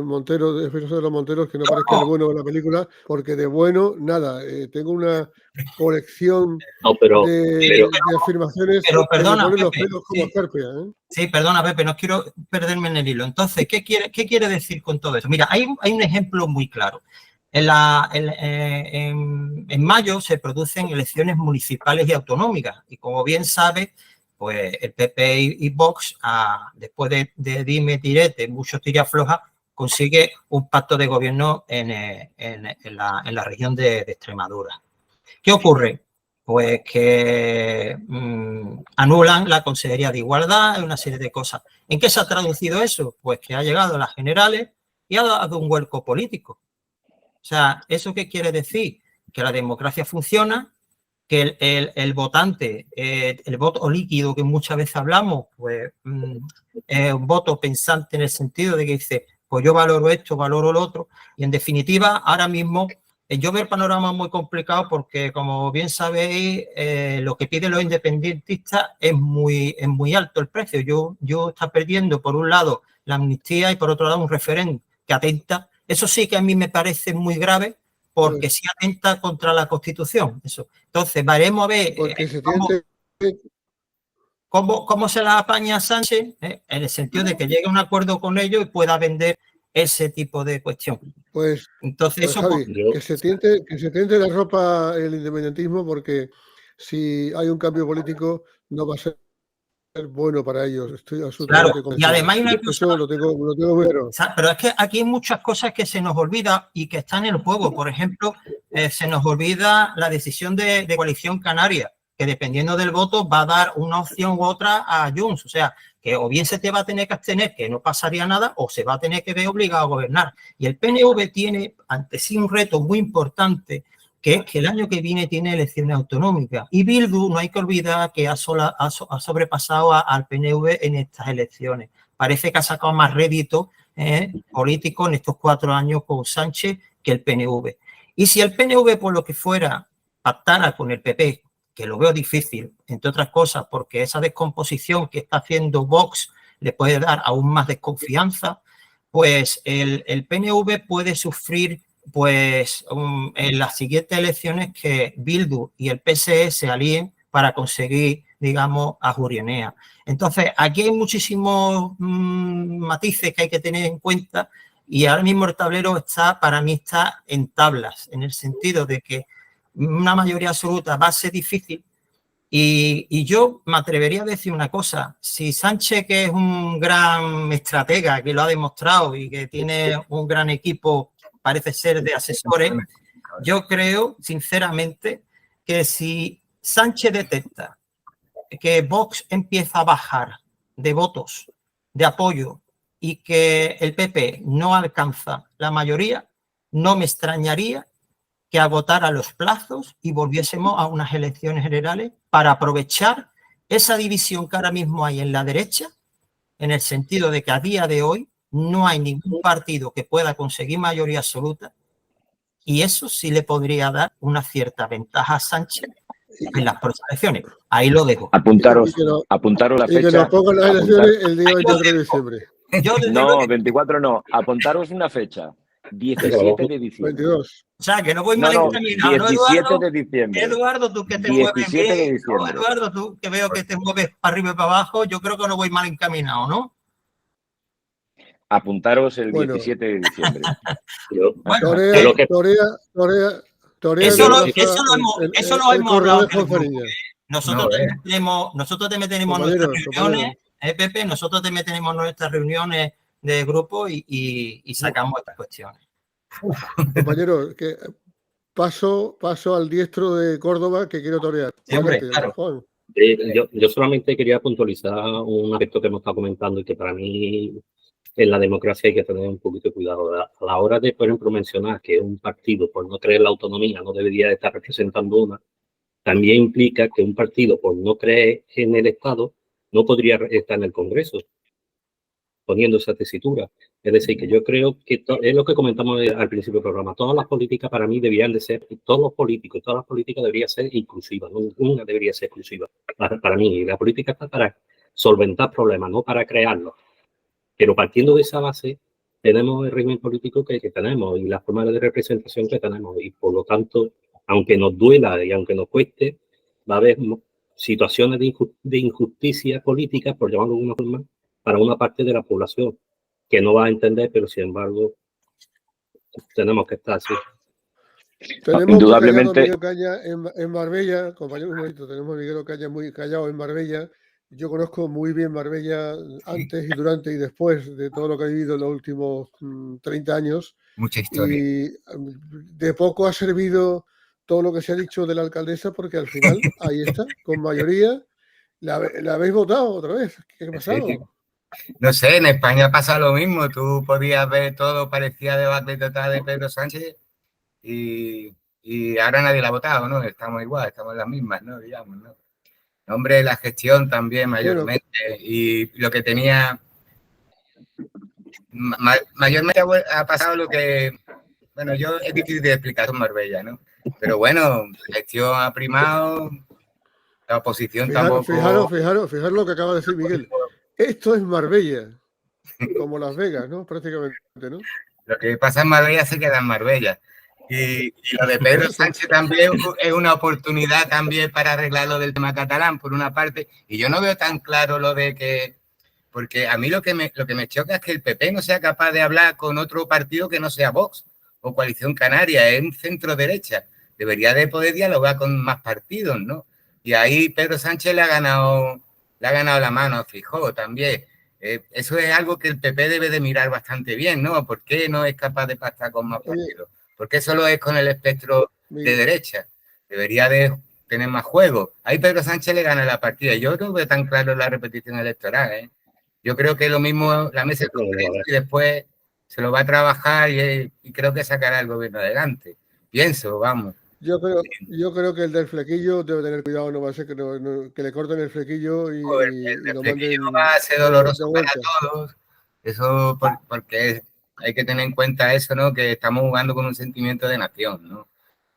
Montero, de Espinosa de los Monteros, que no parezca el bueno de la película, porque de bueno, nada. Tengo una colección de afirmaciones pero perdona, que me ponen los Pepe, pelos como escarpia, ¿eh? Sí, perdona, Pepe, no quiero perderme en el hilo. Entonces, ¿qué quiere decir con todo eso? Mira, hay un ejemplo muy claro. En mayo se producen elecciones municipales y autonómicas y, como bien sabe, pues el PP y Vox, después de dime, direte, muchos tiraflojas, consigue un pacto de gobierno en la región de Extremadura. ¿Qué ocurre? Pues que anulan la Consejería de Igualdad y una serie de cosas. ¿En qué se ha traducido eso? Pues que ha llegado a las generales y ha dado un vuelco político. O sea, ¿eso qué quiere decir? Que la democracia funciona, que el votante, el voto líquido que muchas veces hablamos, pues es un voto pensante en el sentido de que dice, pues yo valoro esto, valoro lo otro, y en definitiva, ahora mismo yo veo el panorama muy complicado porque, como bien sabéis, lo que piden los independentistas es muy alto el precio. Yo está perdiendo, por un lado, la amnistía y, por otro lado, un referéndum que atenta. Eso sí que a mí me parece muy grave porque sí atenta contra la Constitución. Eso. Entonces, veremos a ver cómo se la apaña Sánchez, en el sentido de que llegue a un acuerdo con ellos y pueda vender ese tipo de cuestión. Pues, entonces, pues eso, Javi, que se tiente la ropa el independentismo, porque si hay un cambio político no va a ser bueno para ellos. Estoy absolutamente convencido. Y además hay una cosa, eso lo tengo muy claro. Pero es que aquí hay muchas cosas que se nos olvida y que están en el juego. Por ejemplo, se nos olvida la decisión de Coalición Canaria, que dependiendo del voto va a dar una opción u otra a Junts. O sea, que o bien se te va a tener que abstener, que no pasaría nada, o se va a tener que ver obligado a gobernar. Y el PNV tiene ante sí un reto muy importante, que es que el año que viene tiene elecciones autonómicas. Y Bildu, no hay que olvidar que ha sobrepasado al PNV en estas elecciones. Parece que ha sacado más rédito político en estos 4 años con Sánchez que el PNV. Y si el PNV, por lo que fuera, pactara con el PP, que lo veo difícil, entre otras cosas, porque esa descomposición que está haciendo Vox le puede dar aún más desconfianza, pues el PNV puede sufrir pues en las siguientes elecciones que Bildu y el PSE se alíen para conseguir, digamos, a Jurionea. Entonces, aquí hay muchísimos matices que hay que tener en cuenta y ahora mismo el tablero para mí está en tablas, en el sentido de que una mayoría absoluta va a ser difícil y yo me atrevería a decir una cosa. Si Sánchez, que es un gran estratega, que lo ha demostrado y que tiene un gran equipo, parece ser de asesores, yo creo, sinceramente, que si Sánchez detecta que Vox empieza a bajar de votos, de apoyo, y que el PP no alcanza la mayoría, no me extrañaría que agotara los plazos y volviésemos a unas elecciones generales para aprovechar esa división que ahora mismo hay en la derecha, en el sentido de que a día de hoy no hay ningún partido que pueda conseguir mayoría absoluta, y eso sí le podría dar una cierta ventaja a Sánchez en las próximas elecciones. Ahí lo dejo. Apuntaros la fecha. Y que nos pongan las elecciones el día 24 de diciembre. No, 24 no. Apuntaros una fecha. 17 de diciembre. 22. O sea, que no voy mal encaminado, ¿no, 17 Eduardo? de diciembre. Eduardo, tú que te mueves bien. De diciembre. Eduardo, tú que veo que te mueves para arriba y para abajo, yo creo que no voy mal encaminado, ¿no? Apuntaros el 17 de diciembre. Eso lo hemos hablado. Nosotros también tenemos nuestras reuniones, Pepe, nosotros también tenemos nuestras reuniones de grupo y sacamos estas cuestiones. Compañeros, que paso al diestro de Córdoba que quiero torear. Sí, hombre, claro. Yo solamente quería puntualizar un aspecto que hemos estado comentando y que para mí en la democracia hay que tener un poquito de cuidado. A la hora de, por ejemplo, mencionar que un partido, por no creer la autonomía, no debería estar representando una, también implica que un partido, por no creer en el Estado, no podría estar en el Congreso, poniendo esa tesitura. Es decir, que yo creo que es lo que comentamos al principio del programa. Todas las políticas para mí deberían de ser, todos los políticos, todas las políticas deberían ser inclusivas, ninguna debería ser exclusiva. Para mí, la política está para solventar problemas, no para crearlos. Pero partiendo de esa base, tenemos el régimen político que tenemos y las formas de representación que tenemos. Y por lo tanto, aunque nos duela y aunque nos cueste, va a haber situaciones de injusticia política, por llamarlo de alguna forma, para una parte de la población que no va a entender, pero sin embargo, tenemos que estar así. Tenemos indudablemente Miguel Ocaña en Marbella, compañero, un momento, tenemos a Miguel Ocaña muy callado en Marbella. Yo conozco muy bien Marbella antes y durante y después de todo lo que he vivido en los últimos 30 años. Mucha historia. Y de poco ha servido todo lo que se ha dicho de la alcaldesa, porque al final, ahí está, con mayoría, la habéis votado otra vez. ¿Qué ha pasado? Sí. No sé, en España ha pasado lo mismo. Tú podías ver todo, parecía debate total de Pedro Sánchez y ahora nadie la ha votado, ¿no? Estamos igual, estamos en las mismas, ¿no? Digamos, ¿no? Hombre, la gestión también mayormente. Bueno, y lo que tenía... mayormente ha pasado lo que Bueno, es difícil de explicar con Marbella, ¿no? Pero bueno, la gestión ha primado, la oposición tampoco... Fijaros lo que acaba de decir Miguel. Esto es Marbella, como Las Vegas, ¿no? Prácticamente, ¿no? Lo que pasa en Marbella se queda en Marbella. Y lo de Pedro Sánchez también es una oportunidad también para arreglar lo del tema catalán, por una parte. Y yo no veo tan claro lo de que... Porque a mí lo que me choca es que el PP no sea capaz de hablar con otro partido que no sea Vox o Coalición Canaria, es un centro derecha. Debería de poder dialogar con más partidos, ¿no? Y ahí Pedro Sánchez le ha ganado la mano a Feijóo también. Eso es algo que el PP debe de mirar bastante bien, ¿no? ¿Por qué no es capaz de pactar con más partidos? ¿Por qué solo es con el espectro de derecha? Debería de tener más juego. Ahí Pedro Sánchez le gana la partida. Yo no veo tan claro la repetición electoral, ¿eh? Yo creo que lo mismo la mesa de Congreso y después se lo va a trabajar y creo que sacará el gobierno adelante. Pienso, vamos. Yo creo que el del flequillo debe tener cuidado, no va a ser que le corten el flequillo y lo manden. Va a ser doloroso para todos. Eso porque hay que tener en cuenta eso, ¿no? Que estamos jugando con un sentimiento de nación, ¿no?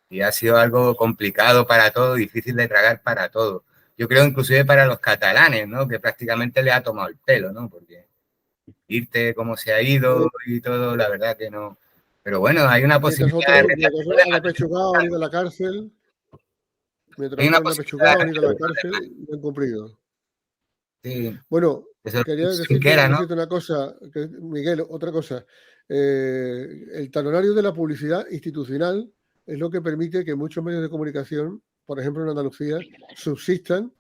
Y ha sido algo complicado para todos, difícil de tragar para todos. Yo creo inclusive para los catalanes, ¿no? Que prácticamente le ha tomado el pelo, ¿no? Porque irte como se ha ido y todo, la verdad que no. Pero bueno, hay una posibilidad de... Han apechugado, han ido a la cárcel. Mientras han apechugado, han ido a la cárcel y han cumplido. Sí. Bueno, quería decirte una cosa, Miguel, otra cosa. El talonario de la publicidad institucional es lo que permite que muchos medios de comunicación, por ejemplo en Andalucía, subsistan,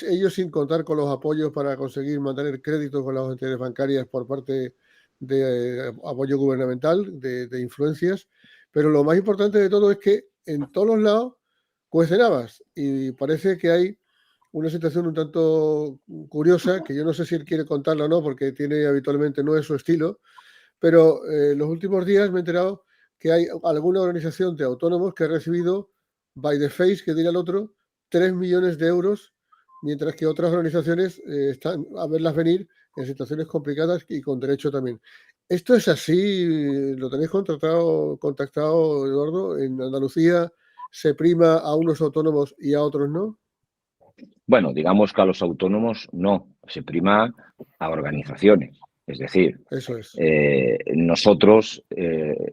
ellos sin contar con los apoyos para conseguir mantener créditos con las entidades bancarias por parte de apoyo gubernamental, de influencias, pero lo más importante de todo es que en todos los lados cuecen habas y parece que hay una situación un tanto curiosa, que yo no sé si él quiere contarla o no, porque habitualmente no es su estilo, pero los últimos días me he enterado que hay alguna organización de autónomos que ha recibido, by the face, que diría el otro, 3 millones de euros, mientras que otras organizaciones están a verlas venir en situaciones complicadas y con derecho también. ¿Esto es así? ¿Lo tenéis contactado, Eduardo? ¿En Andalucía se prima a unos autónomos y a otros no? Bueno, digamos que a los autónomos no, se prima a organizaciones. Es decir, eso es. Nosotros,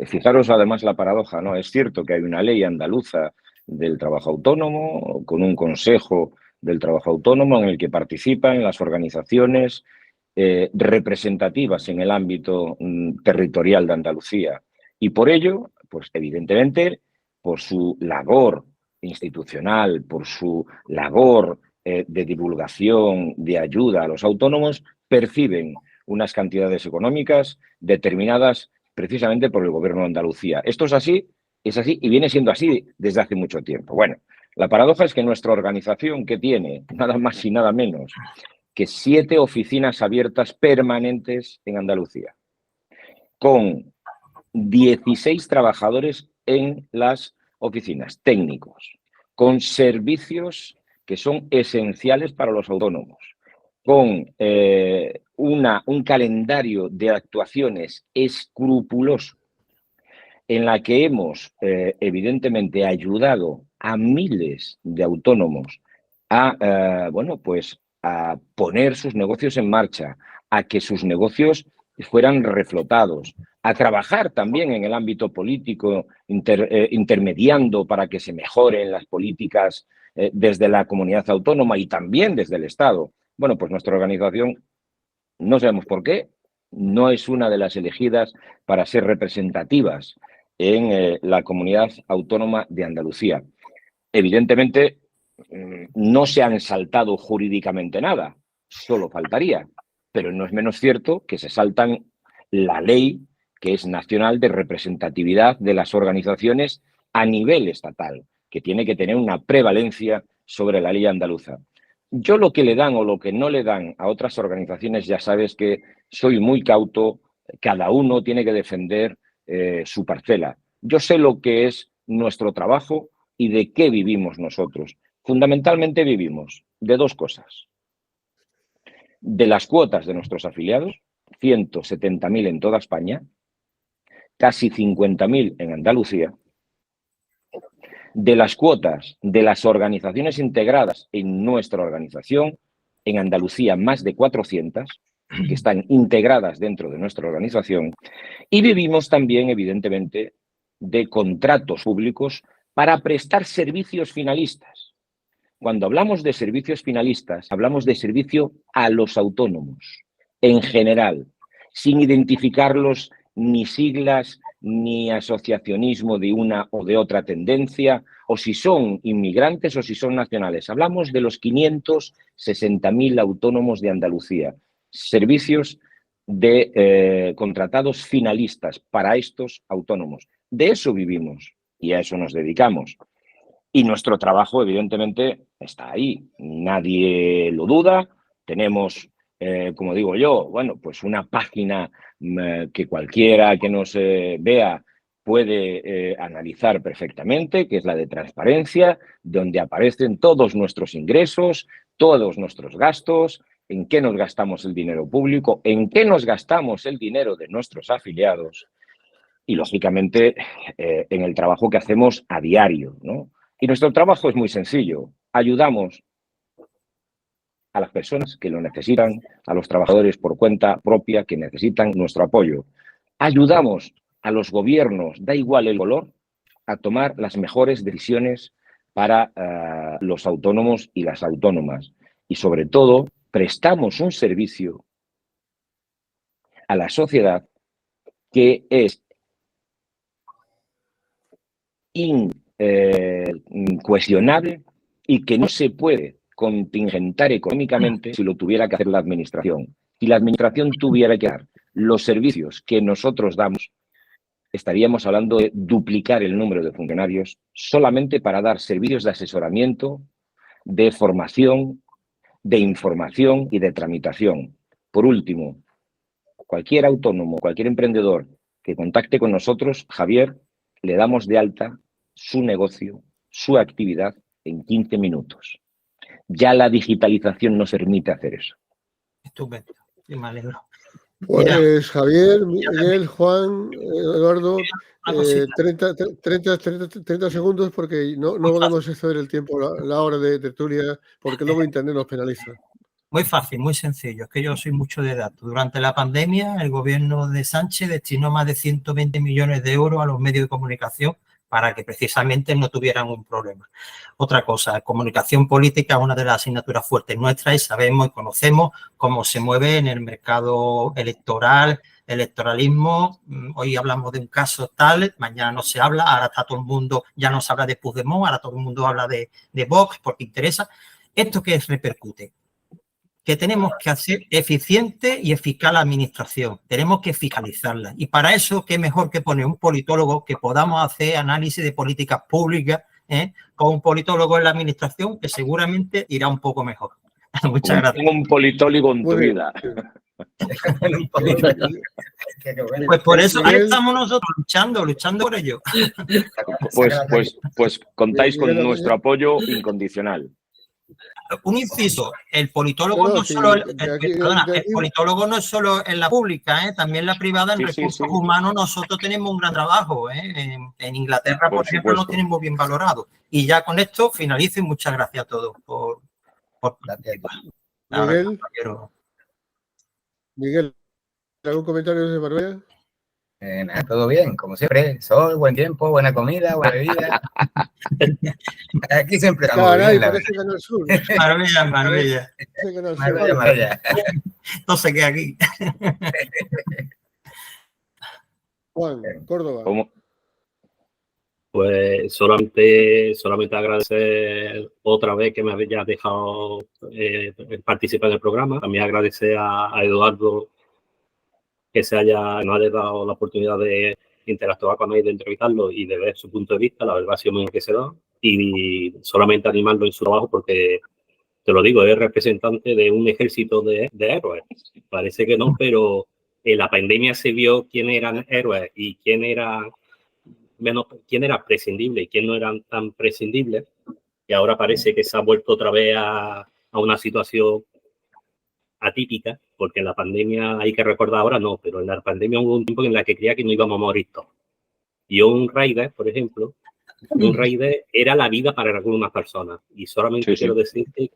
fijaros además la paradoja, ¿no? Es cierto que hay una ley andaluza del trabajo autónomo, con un consejo del trabajo autónomo en el que participan las organizaciones representativas en el ámbito territorial de Andalucía. Y por ello, pues evidentemente, por su labor institucional, por su labor de divulgación, de ayuda a los autónomos, perciben unas cantidades económicas determinadas precisamente por el gobierno de Andalucía. Esto es así y viene siendo así desde hace mucho tiempo. Bueno, la paradoja es que nuestra organización, que tiene nada más y nada menos que 7 oficinas abiertas permanentes en Andalucía, con 16 trabajadores en las oficinas, técnicos, con servicios que son esenciales para los autónomos, con un calendario de actuaciones escrupuloso en la que hemos evidentemente ayudado a miles de autónomos a, a poner sus negocios en marcha, a que sus negocios fueran reflotados, a trabajar también en el ámbito político, intermediando para que se mejoren las políticas desde la comunidad autónoma y también desde el Estado. Bueno, pues nuestra organización, no sabemos por qué, no es una de las elegidas para ser representativas en la comunidad autónoma de Andalucía. Evidentemente, no se han saltado jurídicamente nada, solo faltaría, pero no es menos cierto que se saltan la ley que es nacional de representatividad de las organizaciones a nivel estatal, que tiene que tener una prevalencia sobre la ley andaluza. Yo lo que le dan o lo que no le dan a otras organizaciones, ya sabes que soy muy cauto, cada uno tiene que defender su parcela. Yo sé lo que es nuestro trabajo y de qué vivimos nosotros. Fundamentalmente vivimos de 2 cosas. De las cuotas de nuestros afiliados, 170.000 en toda España, casi 50.000 en Andalucía. De las cuotas de las organizaciones integradas en nuestra organización, en Andalucía más de 400, que están integradas dentro de nuestra organización, y vivimos también, evidentemente, de contratos públicos para prestar servicios finalistas. Cuando hablamos de servicios finalistas, hablamos de servicio a los autónomos, en general, sin identificarlos ni siglas, ni asociacionismo de una o de otra tendencia, o si son inmigrantes o si son nacionales. Hablamos de los 560.000 autónomos de Andalucía. Servicios de contratados finalistas para estos autónomos. De eso vivimos y a eso nos dedicamos. Y nuestro trabajo, evidentemente, está ahí. Nadie lo duda. Tenemos, como digo yo, bueno, pues una página que cualquiera que nos vea puede analizar perfectamente, que es la de transparencia, donde aparecen todos nuestros ingresos, todos nuestros gastos, en qué nos gastamos el dinero público, en qué nos gastamos el dinero de nuestros afiliados y, lógicamente, en el trabajo que hacemos a diario, ¿no? Y nuestro trabajo es muy sencillo. Ayudamos a las personas que lo necesitan, a los trabajadores por cuenta propia que necesitan nuestro apoyo. Ayudamos a los gobiernos, da igual el color, a tomar las mejores decisiones para los autónomos y las autónomas. Y, sobre todo, prestamos un servicio a la sociedad que es incuestionable y que no se puede contingentar económicamente si lo tuviera que hacer la administración. Si la administración tuviera que dar los servicios que nosotros damos, estaríamos hablando de duplicar el número de funcionarios solamente para dar servicios de asesoramiento, de formación, de información y de tramitación. Por último, cualquier autónomo, cualquier emprendedor que contacte con nosotros, Javier, le damos de alta su negocio, su actividad en 15 minutos. Ya la digitalización nos permite hacer eso. Estupendo, y me alegro. Pues Mira, Javier, Miguel, Juan, Eduardo, 30 segundos porque no podemos exceder el tiempo, la hora de tertulia, porque luego Internet nos penaliza. Muy fácil, muy sencillo. Es que yo soy mucho de datos. Durante la pandemia, el gobierno de Sánchez destinó más de 120 millones de euros a los medios de comunicación para que precisamente no tuvieran un problema. Otra cosa, comunicación política es una de las asignaturas fuertes nuestras y sabemos y conocemos cómo se mueve en el mercado electoral, electoralismo. Hoy hablamos de un caso tal, mañana no se habla, ahora está todo el mundo, ya no se habla de Puigdemont, ahora todo el mundo habla de Vox porque interesa. ¿Esto qué repercute? Que tenemos que hacer eficiente y eficaz la administración. Tenemos que fiscalizarla. Y para eso, qué mejor que poner un politólogo que podamos hacer análisis de políticas públicas con un politólogo en la administración que seguramente irá un poco mejor. Muchas gracias. Tengo un politólogo en tu vida. Pues por eso ahí estamos nosotros luchando por ello. Pues contáis con nuestro apoyo incondicional. Un inciso, el politólogo no es solo en la pública, también en la privada, en recursos humanos nosotros tenemos un gran trabajo. En Inglaterra, por ejemplo, lo tienen muy bien valorado. Y ya con esto finalizo y muchas gracias a todos por Miguel, ¿algún comentario desde Marbella? Nada, todo bien, como siempre. Sol, buen tiempo, buena comida, buena bebida. Aquí siempre estamos bien, la verdad. Marbella. Entonces, ¿qué aquí? Juan, Córdoba. ¿Cómo? Pues solamente agradecer otra vez que me hayas dejado participar en el programa. También agradecer a Eduardo que nos haya dado la oportunidad de interactuar con él, de entrevistarlo y de ver su punto de vista. La verdad ha sido muy enriquecedor. Y solamente animarlo en su trabajo porque, te lo digo, es representante de un ejército de héroes. Parece que no, pero en la pandemia se vio quién eran héroes y quién era prescindible y quién no eran tan prescindibles. Y ahora parece que se ha vuelto otra vez a una situación atípica, porque en la pandemia, hay que recordar ahora no, pero en la pandemia hubo un tiempo en la que creía que no íbamos a morir todos. Y un Raider, por ejemplo, un Raider era la vida para algunas personas. Y solamente quiero decirte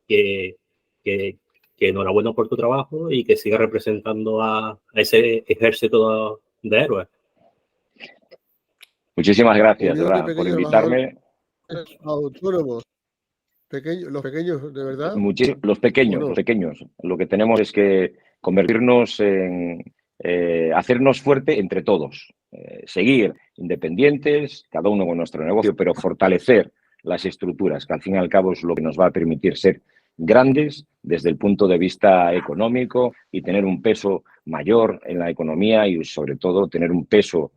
que enhorabuena por tu trabajo y que sigas representando a ese ejército de héroes. Muchísimas gracias, de verdad, por invitarme. Autónomos, los pequeños, de verdad. Los pequeños. Lo que tenemos es que convertirnos en, hacernos fuerte entre todos, seguir independientes, cada uno con nuestro negocio, pero fortalecer las estructuras, que al fin y al cabo es lo que nos va a permitir ser grandes desde el punto de vista económico y tener un peso mayor en la economía y sobre todo tener un peso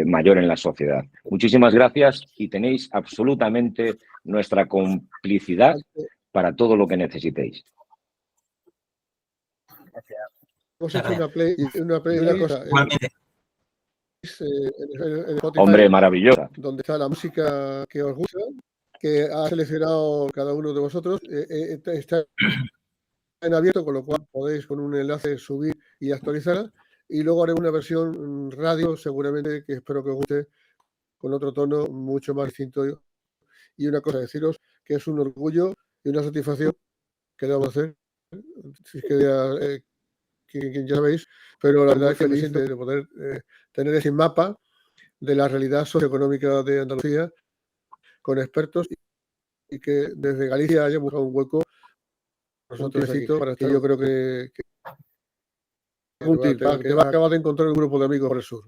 mayor en la sociedad. Muchísimas gracias y tenéis absolutamente nuestra complicidad para todo lo que necesitéis. Hemos hecho una cosa. En Spotify, hombre, maravillosa. Donde está la música que os gusta, que ha seleccionado cada uno de vosotros. Está en abierto, con lo cual podéis con un enlace subir y actualizarla. Y luego haré una versión radio, seguramente, que espero que os guste, con otro tono mucho más distinto. Y una cosa, deciros que es un orgullo y una satisfacción que debo hacer, si es que ya sabéis, pero la verdad es que me siento de poder tener ese mapa de la realidad socioeconómica de Andalucía con expertos y que desde Galicia haya buscado un hueco nosotros para estar. Yo creo que te va a acabar de encontrar un grupo de amigos por el sur.